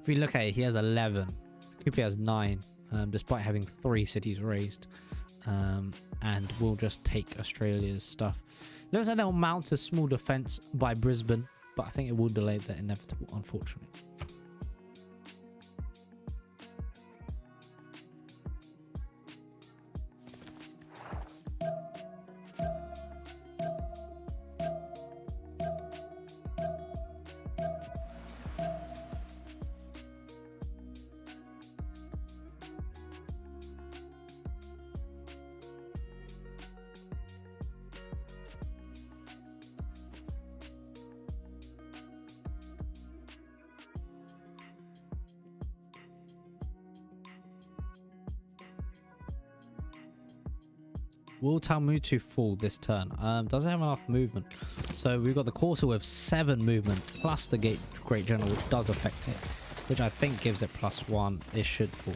If we look at it, he has 11. Kupe has 9, despite having 3 cities raised. And will just take Australia's stuff. Looks like they'll mount a small defense by Brisbane, but I think it will delay the inevitable, unfortunately. Will Talmutu fall this turn? Doesn't have enough movement. So we've got the Corsair with 7 movement, plus the Great General, which does affect it, which I think gives it +1. It should fall.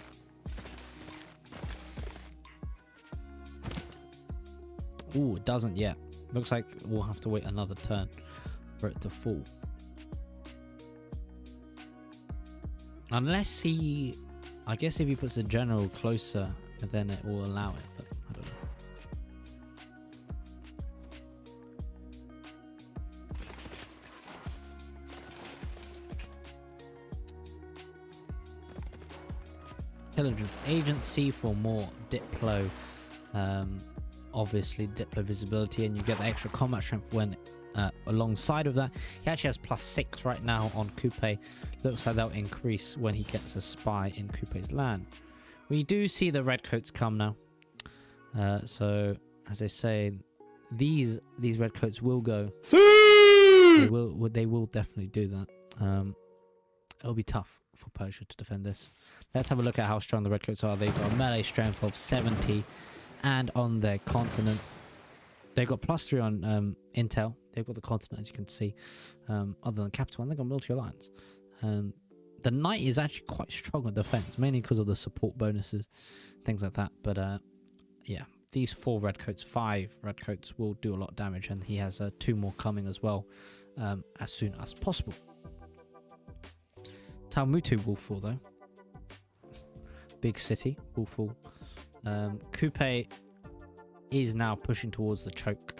Ooh, it doesn't yet. Looks like we'll have to wait another turn for it to fall. Unless he... I guess if he puts the General closer, then it will allow it, but I don't know. Intelligence Agency for more Diplo, obviously Diplo visibility, and you get the extra combat strength when alongside of that. He actually has +6 right now on Kupe. Looks like that'll increase when he gets a spy in Kupe's land. We do see the redcoats come now, so as I say, these redcoats will go. They will definitely do that. It'll be tough for Persia to defend this. Let's have a look at how strong the redcoats are. They've got a melee strength of 70, and on their continent, they've got +3 on intel. They've got the continent, as you can see. Other than capital, and they've got military alliance. The knight is actually quite strong on defense, mainly because of the support bonuses, things like that. But yeah, these 4 redcoats, 5 redcoats will do a lot of damage, and he has 2 more coming as well, as soon as possible. Talmutu will fall though. Big city will fall. Kupe is now pushing towards the choke,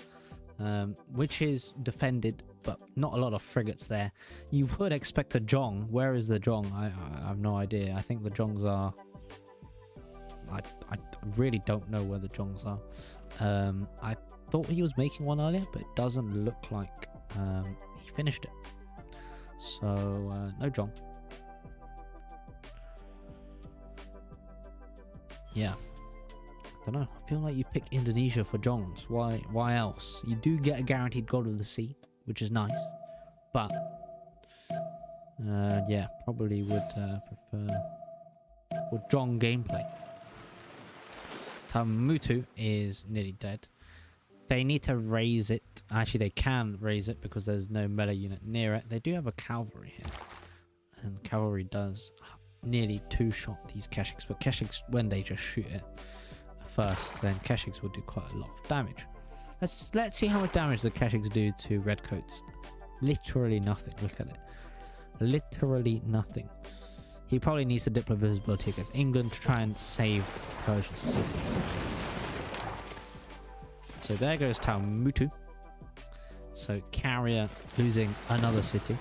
which is defended, but not a lot of frigates there. You would expect a Jong. Where is the Jong? I have no idea. I think the Jongs are... I really don't know where the Jongs are. I thought he was making one earlier, but it doesn't look like he finished it. So, no Jong. Yeah, don't know. I feel like you pick Indonesia for Jongs. Why else? You do get a guaranteed God of the Sea, which is nice, but yeah, probably would prefer Jong gameplay. Talmutu is nearly dead. They need to raise it. Actually, they can raise it because there's no melee unit near it. They do have a cavalry here, and cavalry does nearly 2-shot these Keshiks, but Keshiks, when they just shoot it first, then Keshiks will do quite a lot of damage. Let's see how much damage the Keshiks do to redcoats. Literally nothing. Look at it. Literally nothing. He probably needs the Diplo visibility against England to try and save Persia's city. So there goes Talmutu. So Carrier losing another city.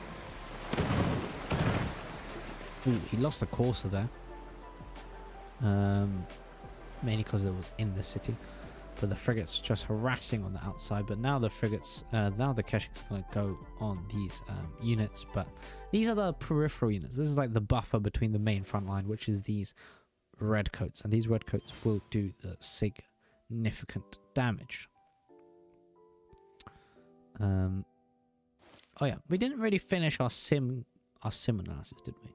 Ooh, he lost the Corsa there. Mainly because it was in the city. But the frigates just harassing on the outside. But now the frigates, now the Keshiks are going to go on these units. But these are the peripheral units. This is like the buffer between the main front line, which is these redcoats. And these redcoats will do the significant damage. Oh yeah, we didn't really finish our sim analysis, did we?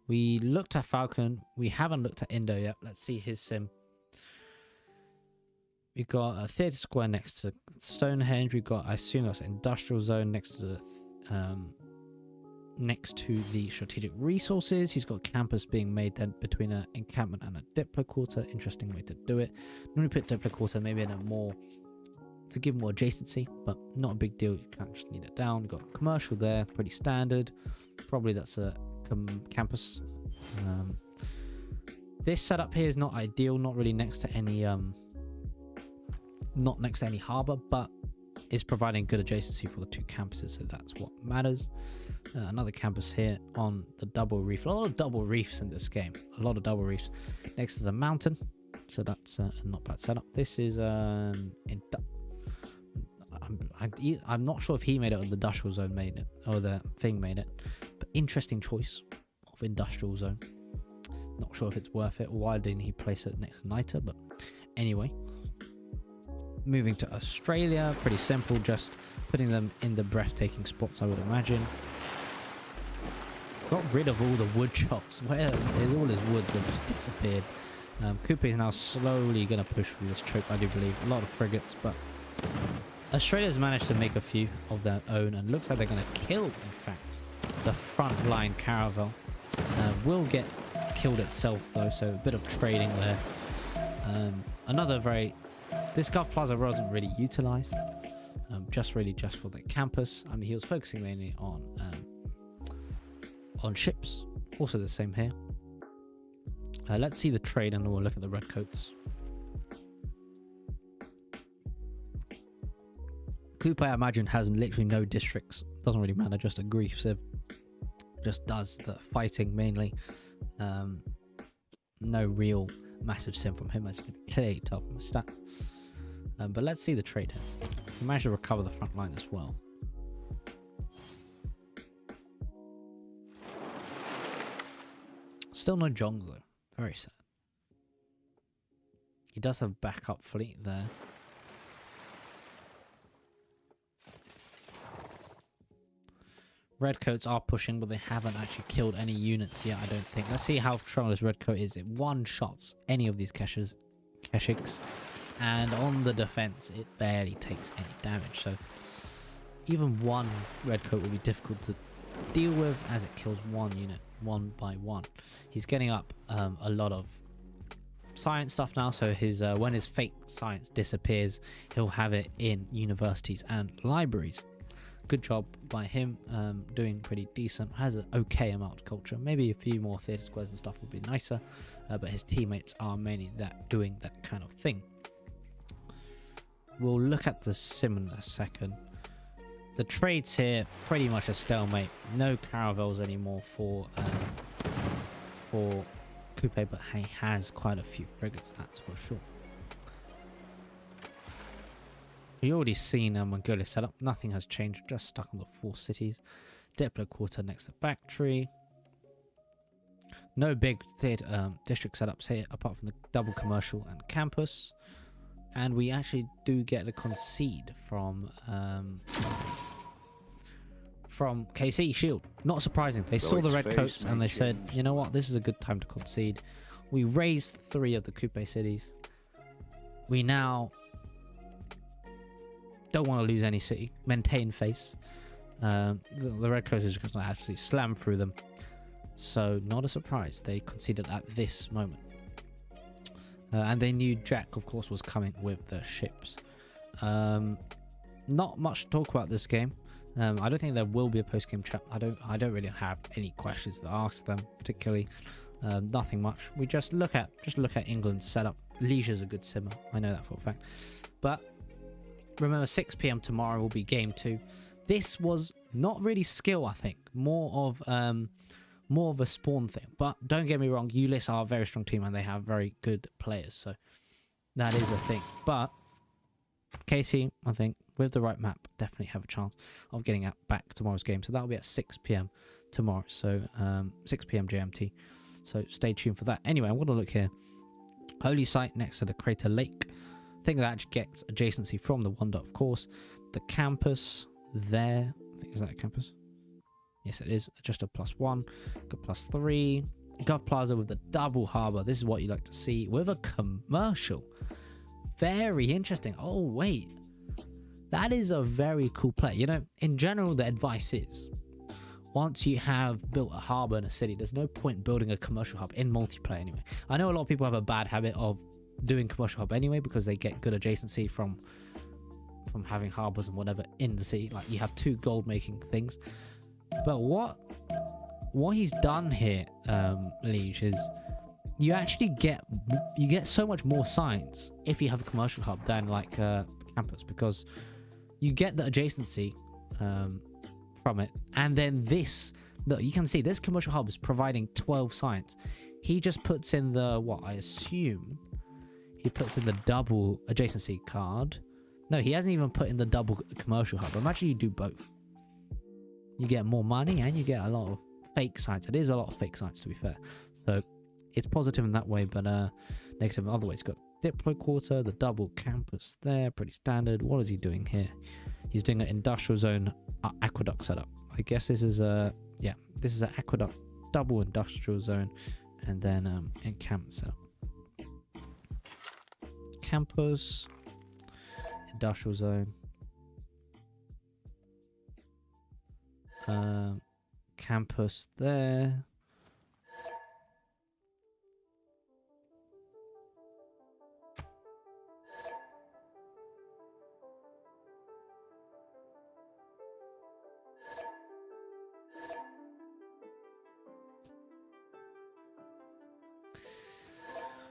We looked at Falcon. We haven't looked at Indo yet. Let's see his sim. We've got a theatre square next to Stonehenge. We've got, I assume that's industrial zone next to the strategic resources. He's got campus being made then between an encampment and a diplo quarter. Interesting way to do it. Normally put diplo quarter maybe in a more, to give more adjacency, but not a big deal. You can't just need it down. You've got commercial there, pretty standard. Probably that's a campus. This setup here is not ideal, not really next to any harbor, but is providing good adjacency for the two campuses, so that's what matters. Another campus here on the double reef. A lot of double reefs in this game, a lot of double reefs next to the mountain, so that's not bad setup. This is I'm not sure if he made it or the industrial zone made it, or the thing made it, but interesting choice of industrial zone. Not sure if it's worth it, or why didn't he place it next to NITA, but anyway. Moving to Australia, pretty simple, just putting them in the breathtaking spots, I would imagine. Got rid of all the wood chops, where all his woods have just disappeared. Coupe is now slowly going to push through this choke, I do believe. A lot of frigates, but Australia's managed to make a few of their own, and looks like they're going to kill, in fact, the front line caravel. Will get killed itself though, so a bit of trading there. Another very, this Gulf Plaza wasn't really utilized, just for the campus. I mean, he was focusing mainly on ships. Also the same here. Let's see the trade and we'll look at the redcoats. Coupe, I imagine, has literally no districts. Doesn't really matter, just a grief civ. Just does the fighting mainly. No real massive sim from him, as you can clearly tell from his stats. But let's see the trade here. He managed to recover the front line as well. Still no Jongs though. Very sad. He does have backup fleet there. Redcoats are pushing, but they haven't actually killed any units yet, I don't think. Let's see how strong this redcoat is. It one-shots any of these Keshiks. And on the defense, it barely takes any damage. So even one redcoat will be difficult to deal with, as it kills one unit, one by one. He's getting up a lot of science stuff now, so his when his fake science disappears, he'll have it in universities and libraries. Good job by him, doing pretty decent. Has an okay amount of culture. Maybe a few more theatre squares and stuff would be nicer, but his teammates are mainly doing that kind of thing. We'll look at the sim in a second. The trades here, pretty much a stalemate. No caravels anymore for Coupe, but he has quite a few frigates, that's for sure. You already seen Mongolia set up. Nothing has changed, just stuck on the 4 cities. Diplo quarter next to factory. No big district setups here, apart from the double commercial and campus. And we actually do get a concede from KC Shield. Not surprising. They saw the redcoats and they said, you know what, this is a good time to concede. We raised 3 of the Coupe cities. We now don't want to lose any city. Maintain face. The redcoats is just going to absolutely slam through them. So not a surprise. They conceded at this moment. And they knew Jack, of course, was coming with the ships. Not much to talk about this game. I don't think there will be a post-game chat. I don't really have any questions to ask them particularly. Nothing much. We just look at England's setup. Leisure's a good simmer. I know that for a fact. But remember, 6 PM tomorrow will be game 2. This was not really skill, I think. More more of a spawn thing. But don't get me wrong, Ulis are a very strong team and they have very good players, so that is a thing. But KC, I think, with the right map, definitely have a chance of getting back tomorrow's game. So that'll be at 6 p.m. tomorrow, so 6 p.m. GMT. So stay tuned for that. Anyway, I'm going to look here. Holy site next to the crater lake. I think that actually gets adjacency from the Wonder, of course. The campus there. I think, is that a campus? Yes, it is. Just a +1. Got +3. Gov Plaza with the double harbour. This is what you like to see with a commercial. Very interesting. Oh, wait. That is a very cool play. You know, in general, the advice is, once you have built a harbour in a city, there's no point building a commercial hub in multiplayer anyway. I know a lot of people have a bad habit of doing commercial hub anyway because they get good adjacency from having harbours and whatever in the city. Like, you have 2 gold making things. But what he's done here, Liege, is you actually get so much more science if you have a commercial hub than like campus, because you get the adjacency from it, and then this, look, you can see this commercial hub is providing 12 science. He just puts in the, what I assume he puts in the double adjacency card. No, he hasn't even put in the double commercial hub. Imagine you do both. You get more money and you get a lot of fake sites. It is a lot of fake sites, to be fair. So it's positive in that way, but negative in other ways. Got Diplo Quarter, the double campus there, pretty standard. What is he doing here? He's doing an industrial zone aqueduct setup. I guess this is a, yeah, this is an aqueduct double industrial zone, and then encampment setup. Campus, industrial zone, campus there.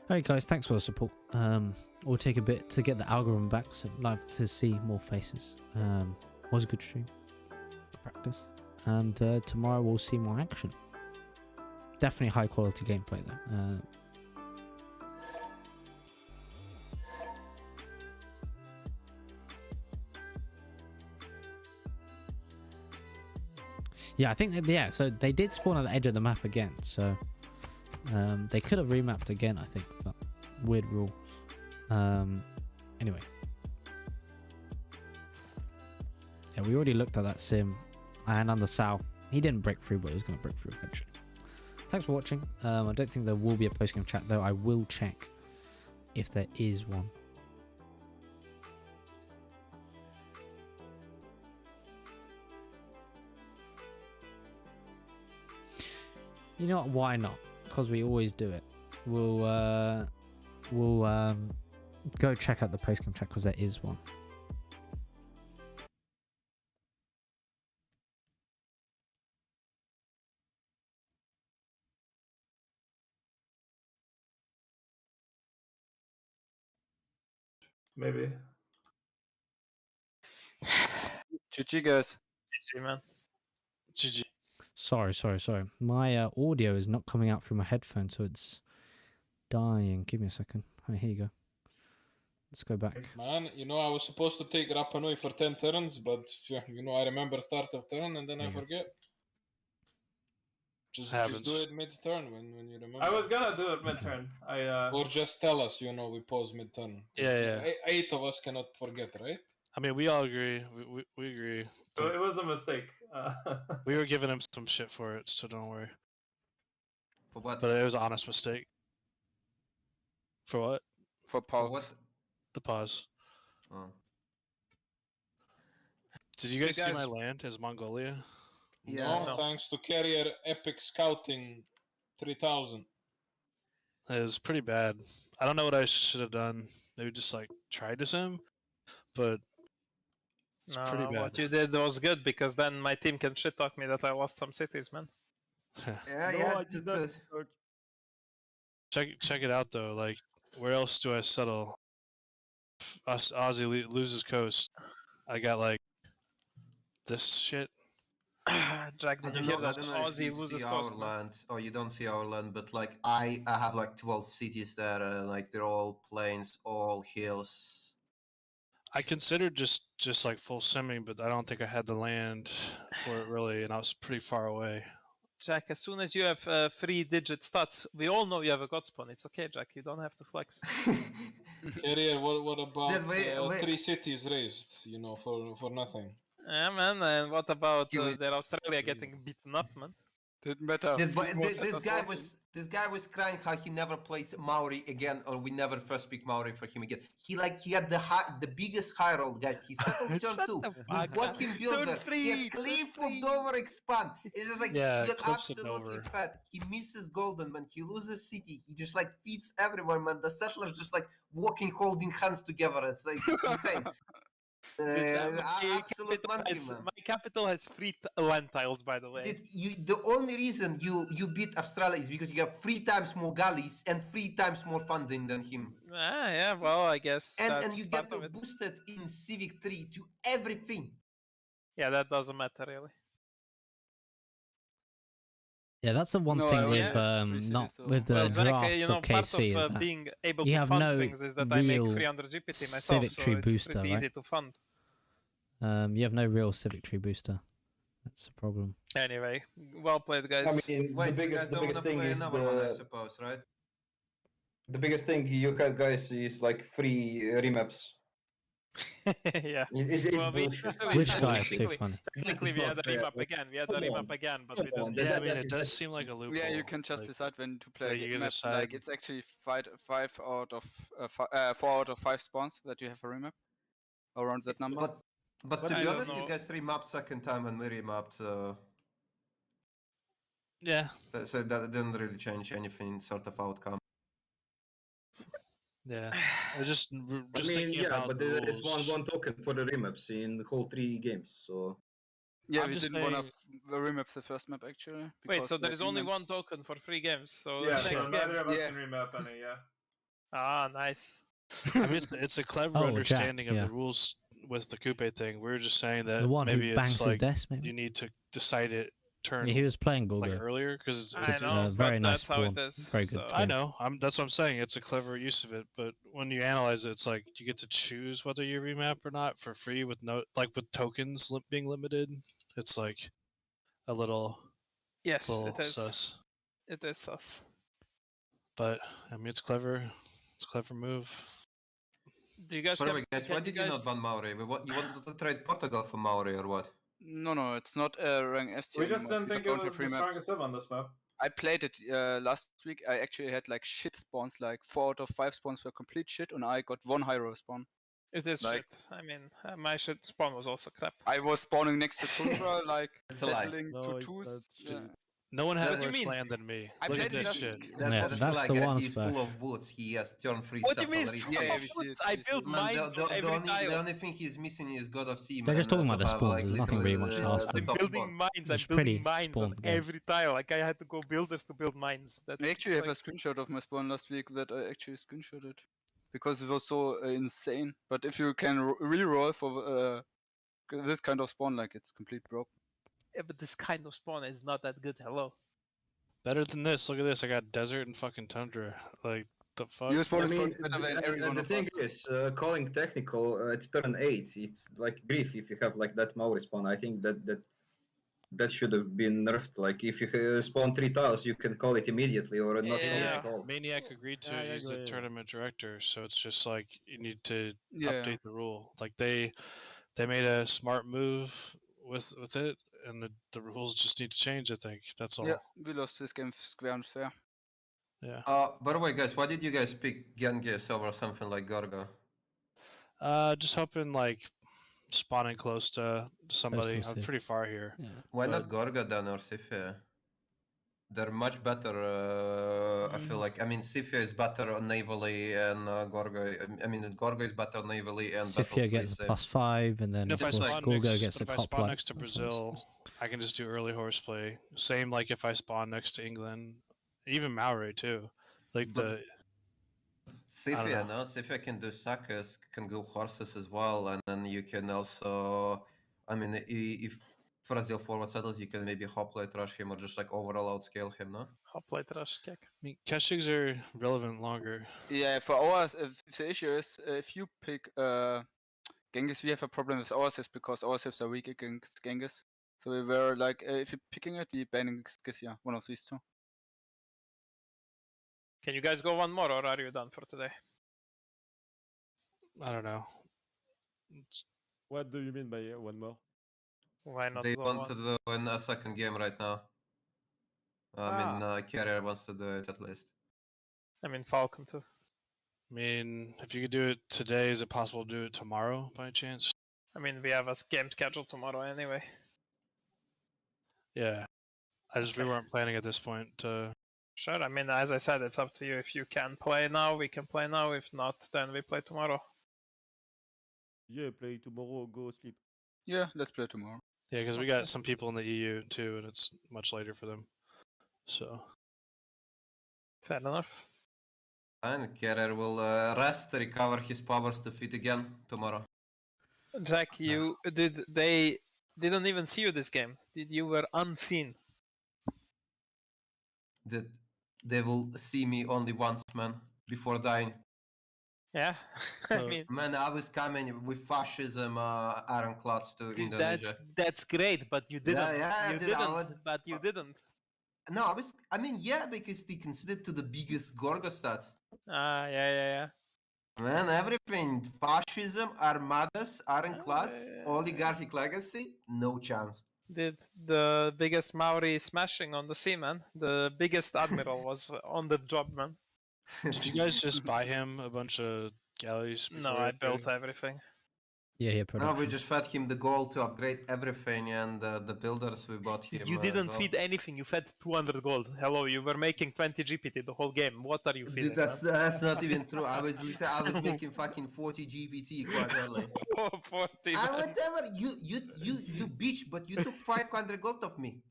Alright guys, thanks for the support. We'll take a bit to get the algorithm back, so I'd love to see more faces. Was a good stream. Good practice. And tomorrow we'll see more action. Definitely high quality gameplay though. Yeah, I think that, yeah, so they did spawn at the edge of the map again, so they could have remapped again, I think, but weird rule. Anyway. Yeah, we already looked at that sim, and on the south, he didn't break through, but he was going to break through eventually. Thanks for watching. I don't think there will be a post-game chat, though I will check if there is one. You know what? Why not? Because we always do it. We'll go check out the post-game chat because there is one. Maybe. GG guys. GG man. GG. Sorry. My audio is not coming out through my headphones, so it's dying. Give me a second. Oh, here you go. Let's go back. Man, you know, I was supposed to take Rapa Nui for 10 turns, but you know, I remember start of turn and then I forget. Just do it mid-turn when you remember. I was gonna do it mid-turn. Or just tell us, you know, we pause mid-turn. Yeah. 8 of us cannot forget, right? I mean, we all agree. We agree. So it was a mistake. We were giving him some shit for it, so don't worry. For what? But it was an honest mistake. For what? For pause. What? The pause. Oh. Did you guys see my land as Mongolia? Yeah. No, thanks to Carrier Epic Scouting 3000. It was pretty bad. I don't know what I should have done. Maybe just like tried to sim, but it's pretty bad. What you did was good because then my team can shit talk me that I lost some cities, man. Yeah, Check it out though. Like, where else do I settle? Ozzy loses coast. I got like this shit. Jack, I did you don't hear know. I that don't know if Aussie you loses see our coast? No? land. Oh, you don't see our land, but like I have like 12 cities there, like they're all plains, all hills. I considered just like full simming, but I don't think I had the land for it really, and I was pretty far away. Jack, as soon as you have 3-digit stats, we all know you have a god spawn. It's okay, Jack. You don't have to flex. Carrier, what about wait. 3 cities raised? You know, for nothing. Yeah, man. And what about You- their Australia getting beaten up, man? Didn't matter. This guy was crying how he never plays Maori again, or we never first pick Maori for him again. He had the biggest high roll, guys. He settled turn Shut 2. the We fuck bought up. him builder. He has three, cliff turn flipped over expand. It's just like Yeah, he got cliffs it absolutely over. fat. He misses golden, man. He loses city. He just like feeds everywhere, man. The settlers just like walking, holding hands together. It's like it's insane. Absolute monkey, man. My capital has 3 land tiles, by the way. The only reason you beat Australia is because you have 3 times more galleys and 3 times more funding than him. Yeah, well, I guess And that's you part get of it. boosted in Civic 3 to everything. Yeah, that doesn't matter really. Yeah, that's the one No, thing I with wouldn't not so. with the Well, Jack, draft you know, of part KC of is that being able you to have fund no things is that I make real 300 GPT myself, civic so tree it's booster, pretty right? easy to fund. you have no real civic tree booster. That's the problem. Anyway, well played, guys. I mean, Wait, the you guys biggest, don't want to thing play is another one, I suppose, right? the biggest thing you have, guys, is like free remaps. Yeah. It's Well, bullshit. Which guy is too technically- funny? Technically, we had a remap again. We had a Come remap on. again, but Come we didn't. on, Yeah, I mean, that it is- does that's- seem like a loophole. Yeah, you can just like, decide when to play yeah, a you game can map. decide- Like it's actually 4 out of 5 spawns that you have a remap around that number. But But to I be don't honest, you know. guys remapped second time and we remapped, so Yeah, that didn't really change anything sort of outcome. yeah. I was just I mean, thinking yeah, about but the there is rules. one token for the remaps in the whole 3 games, so... Yeah, I'm we just didn't want saying- to remap the first map actually. Wait, because so there the is only remap- 1 token for 3 games. So Yeah, next so game. neither of us Yeah. can remap any, yeah. Ah, nice. I mean, it's a clever Oh, Jack, understanding of yeah. the rules with the coupe thing. We were just saying that The one maybe who bangs it's his like desk, maybe. you need to decide it turn Yeah, he was playing like Gorgo. earlier because it's I know, very but nice that's how it spawn. is. Very good so- I know. That's what I'm saying. It's a clever use of it, but when you analyze it, it's like you get to choose whether you remap or not for free with no with tokens being limited. It's like a little Yes, it is. sus. It is sus. But I mean, it's clever. It's a clever move. Do you guys Sorry, have, guys, can why did you not ban Maori? You wanted to trade Portugal for Maori or what? No, it's not a rank S tier We just anymore. didn't think We it don't was have the remap. strongest civ on this map. I played it last week. I actually had like shit spawns, like 4 out of 5 spawns were complete shit, and I got 1 high roll spawn. It is like- shit. I mean, my shit spawn was also crap. I was spawning next to Tundra, like It's a lie. settling No, to it's twos. not, dude. No one had What do you worse mean? land than me. I Look played at it this last shit. week. Yeah, That's that's like, the guys, one he's spec. full of woods. He has turn 3 What do you mean? settle. Yeah, Full we of see woods? it, I we see build it. Man, mines on every the tile. only thing he's missing is God of Sea. They're just man, talking about to the have, spawns, like, there's nothing really literally, much to ask the them. top Building spawn. mines. I'm It's building pretty mines on spawn game. every tile. Like I had to go builders to build mines. That's I actually have a like, screenshot of my spawn last week that I actually screenshotted because it was so insane. But if you can re-roll for this kind of spawn, like it's complete broke. yeah, but this kind of spawn is not that good. Hello. Better than this. Look at this. I got desert and fucking tundra. Like the fuck. Your I spawn is mean, probably better than every one the of thing us. is, calling technical at turn 8, it's like grief if you have like that Maori spawn. I think that should have been nerfed. Like if you spawn 3 tiles, you can call it immediately or not call it Yeah. at all. Maniac agreed to Yeah, I it. He's the agree. tournament director, so it's just like you need to Yeah. update the rule. Like they made a smart move with it, and the rules just need to change. I think that's all. Yeah, we lost this game square and fair. Yeah. By the way, guys, why did you guys pick Genghis over something like Gorgo? Just hoping like spawning close to somebody. I'm City. pretty far here. Yeah. Why not But- Gorgo then or Sifia? They're much better. I feel like. I mean, Sifia is better navally, and Gorgo. I mean, Gorgo is better navally and Sifia gets a +5, and then And of if I course spawn Gorgo next, gets but a if I cop spawn light. next to That's what Brazil, I can just do early horseplay. Same like if I spawn next to England, even Maori too. Like But- the Sifia, know. no? Sifia can do suckers, can go horses as well, and then you can also. I mean, if Brazil forward settles, you can maybe hoplite rush him or just like overall outscale him, no? Hoplite rush kick. I mean, castings are relevant longer. Yeah, for ours, if the issue is if you pick Genghis, we have a problem with our saves because our saves are weak against Genghis. So we were like, if you're picking it, we banning Genghis, yeah, one of these two. Can you guys go one more, or are you done for today? I don't know. What do you mean by one more? Why not They go want one? to do in a second game right now. I mean, Carrier wants to do it at least. I mean, Falcon too. I mean, if you could do it today, is it possible to do it tomorrow by chance? I mean, we have a game scheduled tomorrow anyway. Yeah. We Okay. weren't planning at this point to. Sure, I mean, as I said, it's up to you. If you can play now, we can play now. If not, then we play tomorrow. Yeah, play tomorrow, go sleep. Yeah, let's play tomorrow. Yeah, because we got some people in the EU too, and it's much later for them. So. Fair enough. And Carrier will rest, recover his powers to fit again tomorrow. Jack, they didn't even see you this game. You were unseen. That they will see me only once, man, before dying. Yeah, So- I mean, Man, I was coming with fascism ironclads to Indonesia. that's great, but you didn't. yeah, you dude, I didn't. would- But you didn't. No, I mean, yeah, because they considered to the biggest Gorgo stats. Yeah. Man, everything. Fascism, armadas, ironclads, yeah. oligarchic legacy, no chance. Did the biggest Maori smashing on the sea, man? The biggest admiral was on the job, man. Did you guys just buy him a bunch of galleys? No, before I upgrading? built everything. Yeah, No, we production. just fed him the goal to upgrade everything, and the builders we bought him. You as didn't well. feed anything. You fed 200 gold. Hello, you were making 20 GPT the whole game. What are you feeding? Dude, that's not even true. I was making fucking 40 GPT quite early. Oh, 40. Whatever, you bitch, but you took 500 gold of me.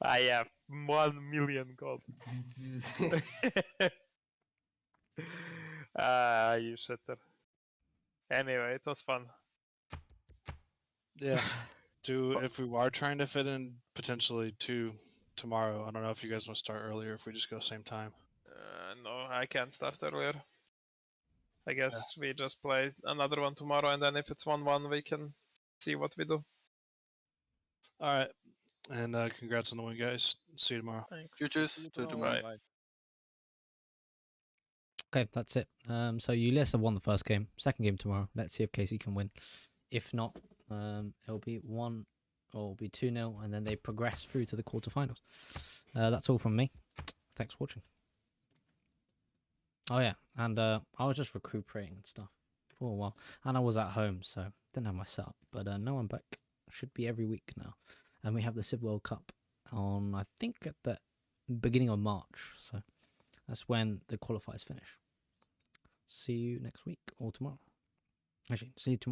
I have 1 million gold. You shitter. Anyway, it was fun. Yeah. If we are trying to fit in potentially 2 tomorrow, I don't know if you guys want to start earlier. If we just go same time. No, I can't start earlier. I guess we just play another one tomorrow, and then if it's 1-1, we can see what we do. All right. And congrats on the win, guys. See you tomorrow. Thanks. Cheers. Till tomorrow. Bye. Okay, that's it. So Ulis have won the first game. Second game tomorrow. Let's see if Casey can win. If not, it'll be 1 or it'll be 2-0, and then they progress through to the quarterfinals. That's all from me. Thanks for watching. Oh yeah, and I was just recuperating and stuff for a while, and I was at home, so didn't have my setup. But no, I'm back. Should be every week now, and we have the Civ World Cup on, I think, at the beginning of March. So that's when the qualifiers finish. See you next week or tomorrow. Actually, see you tomorrow.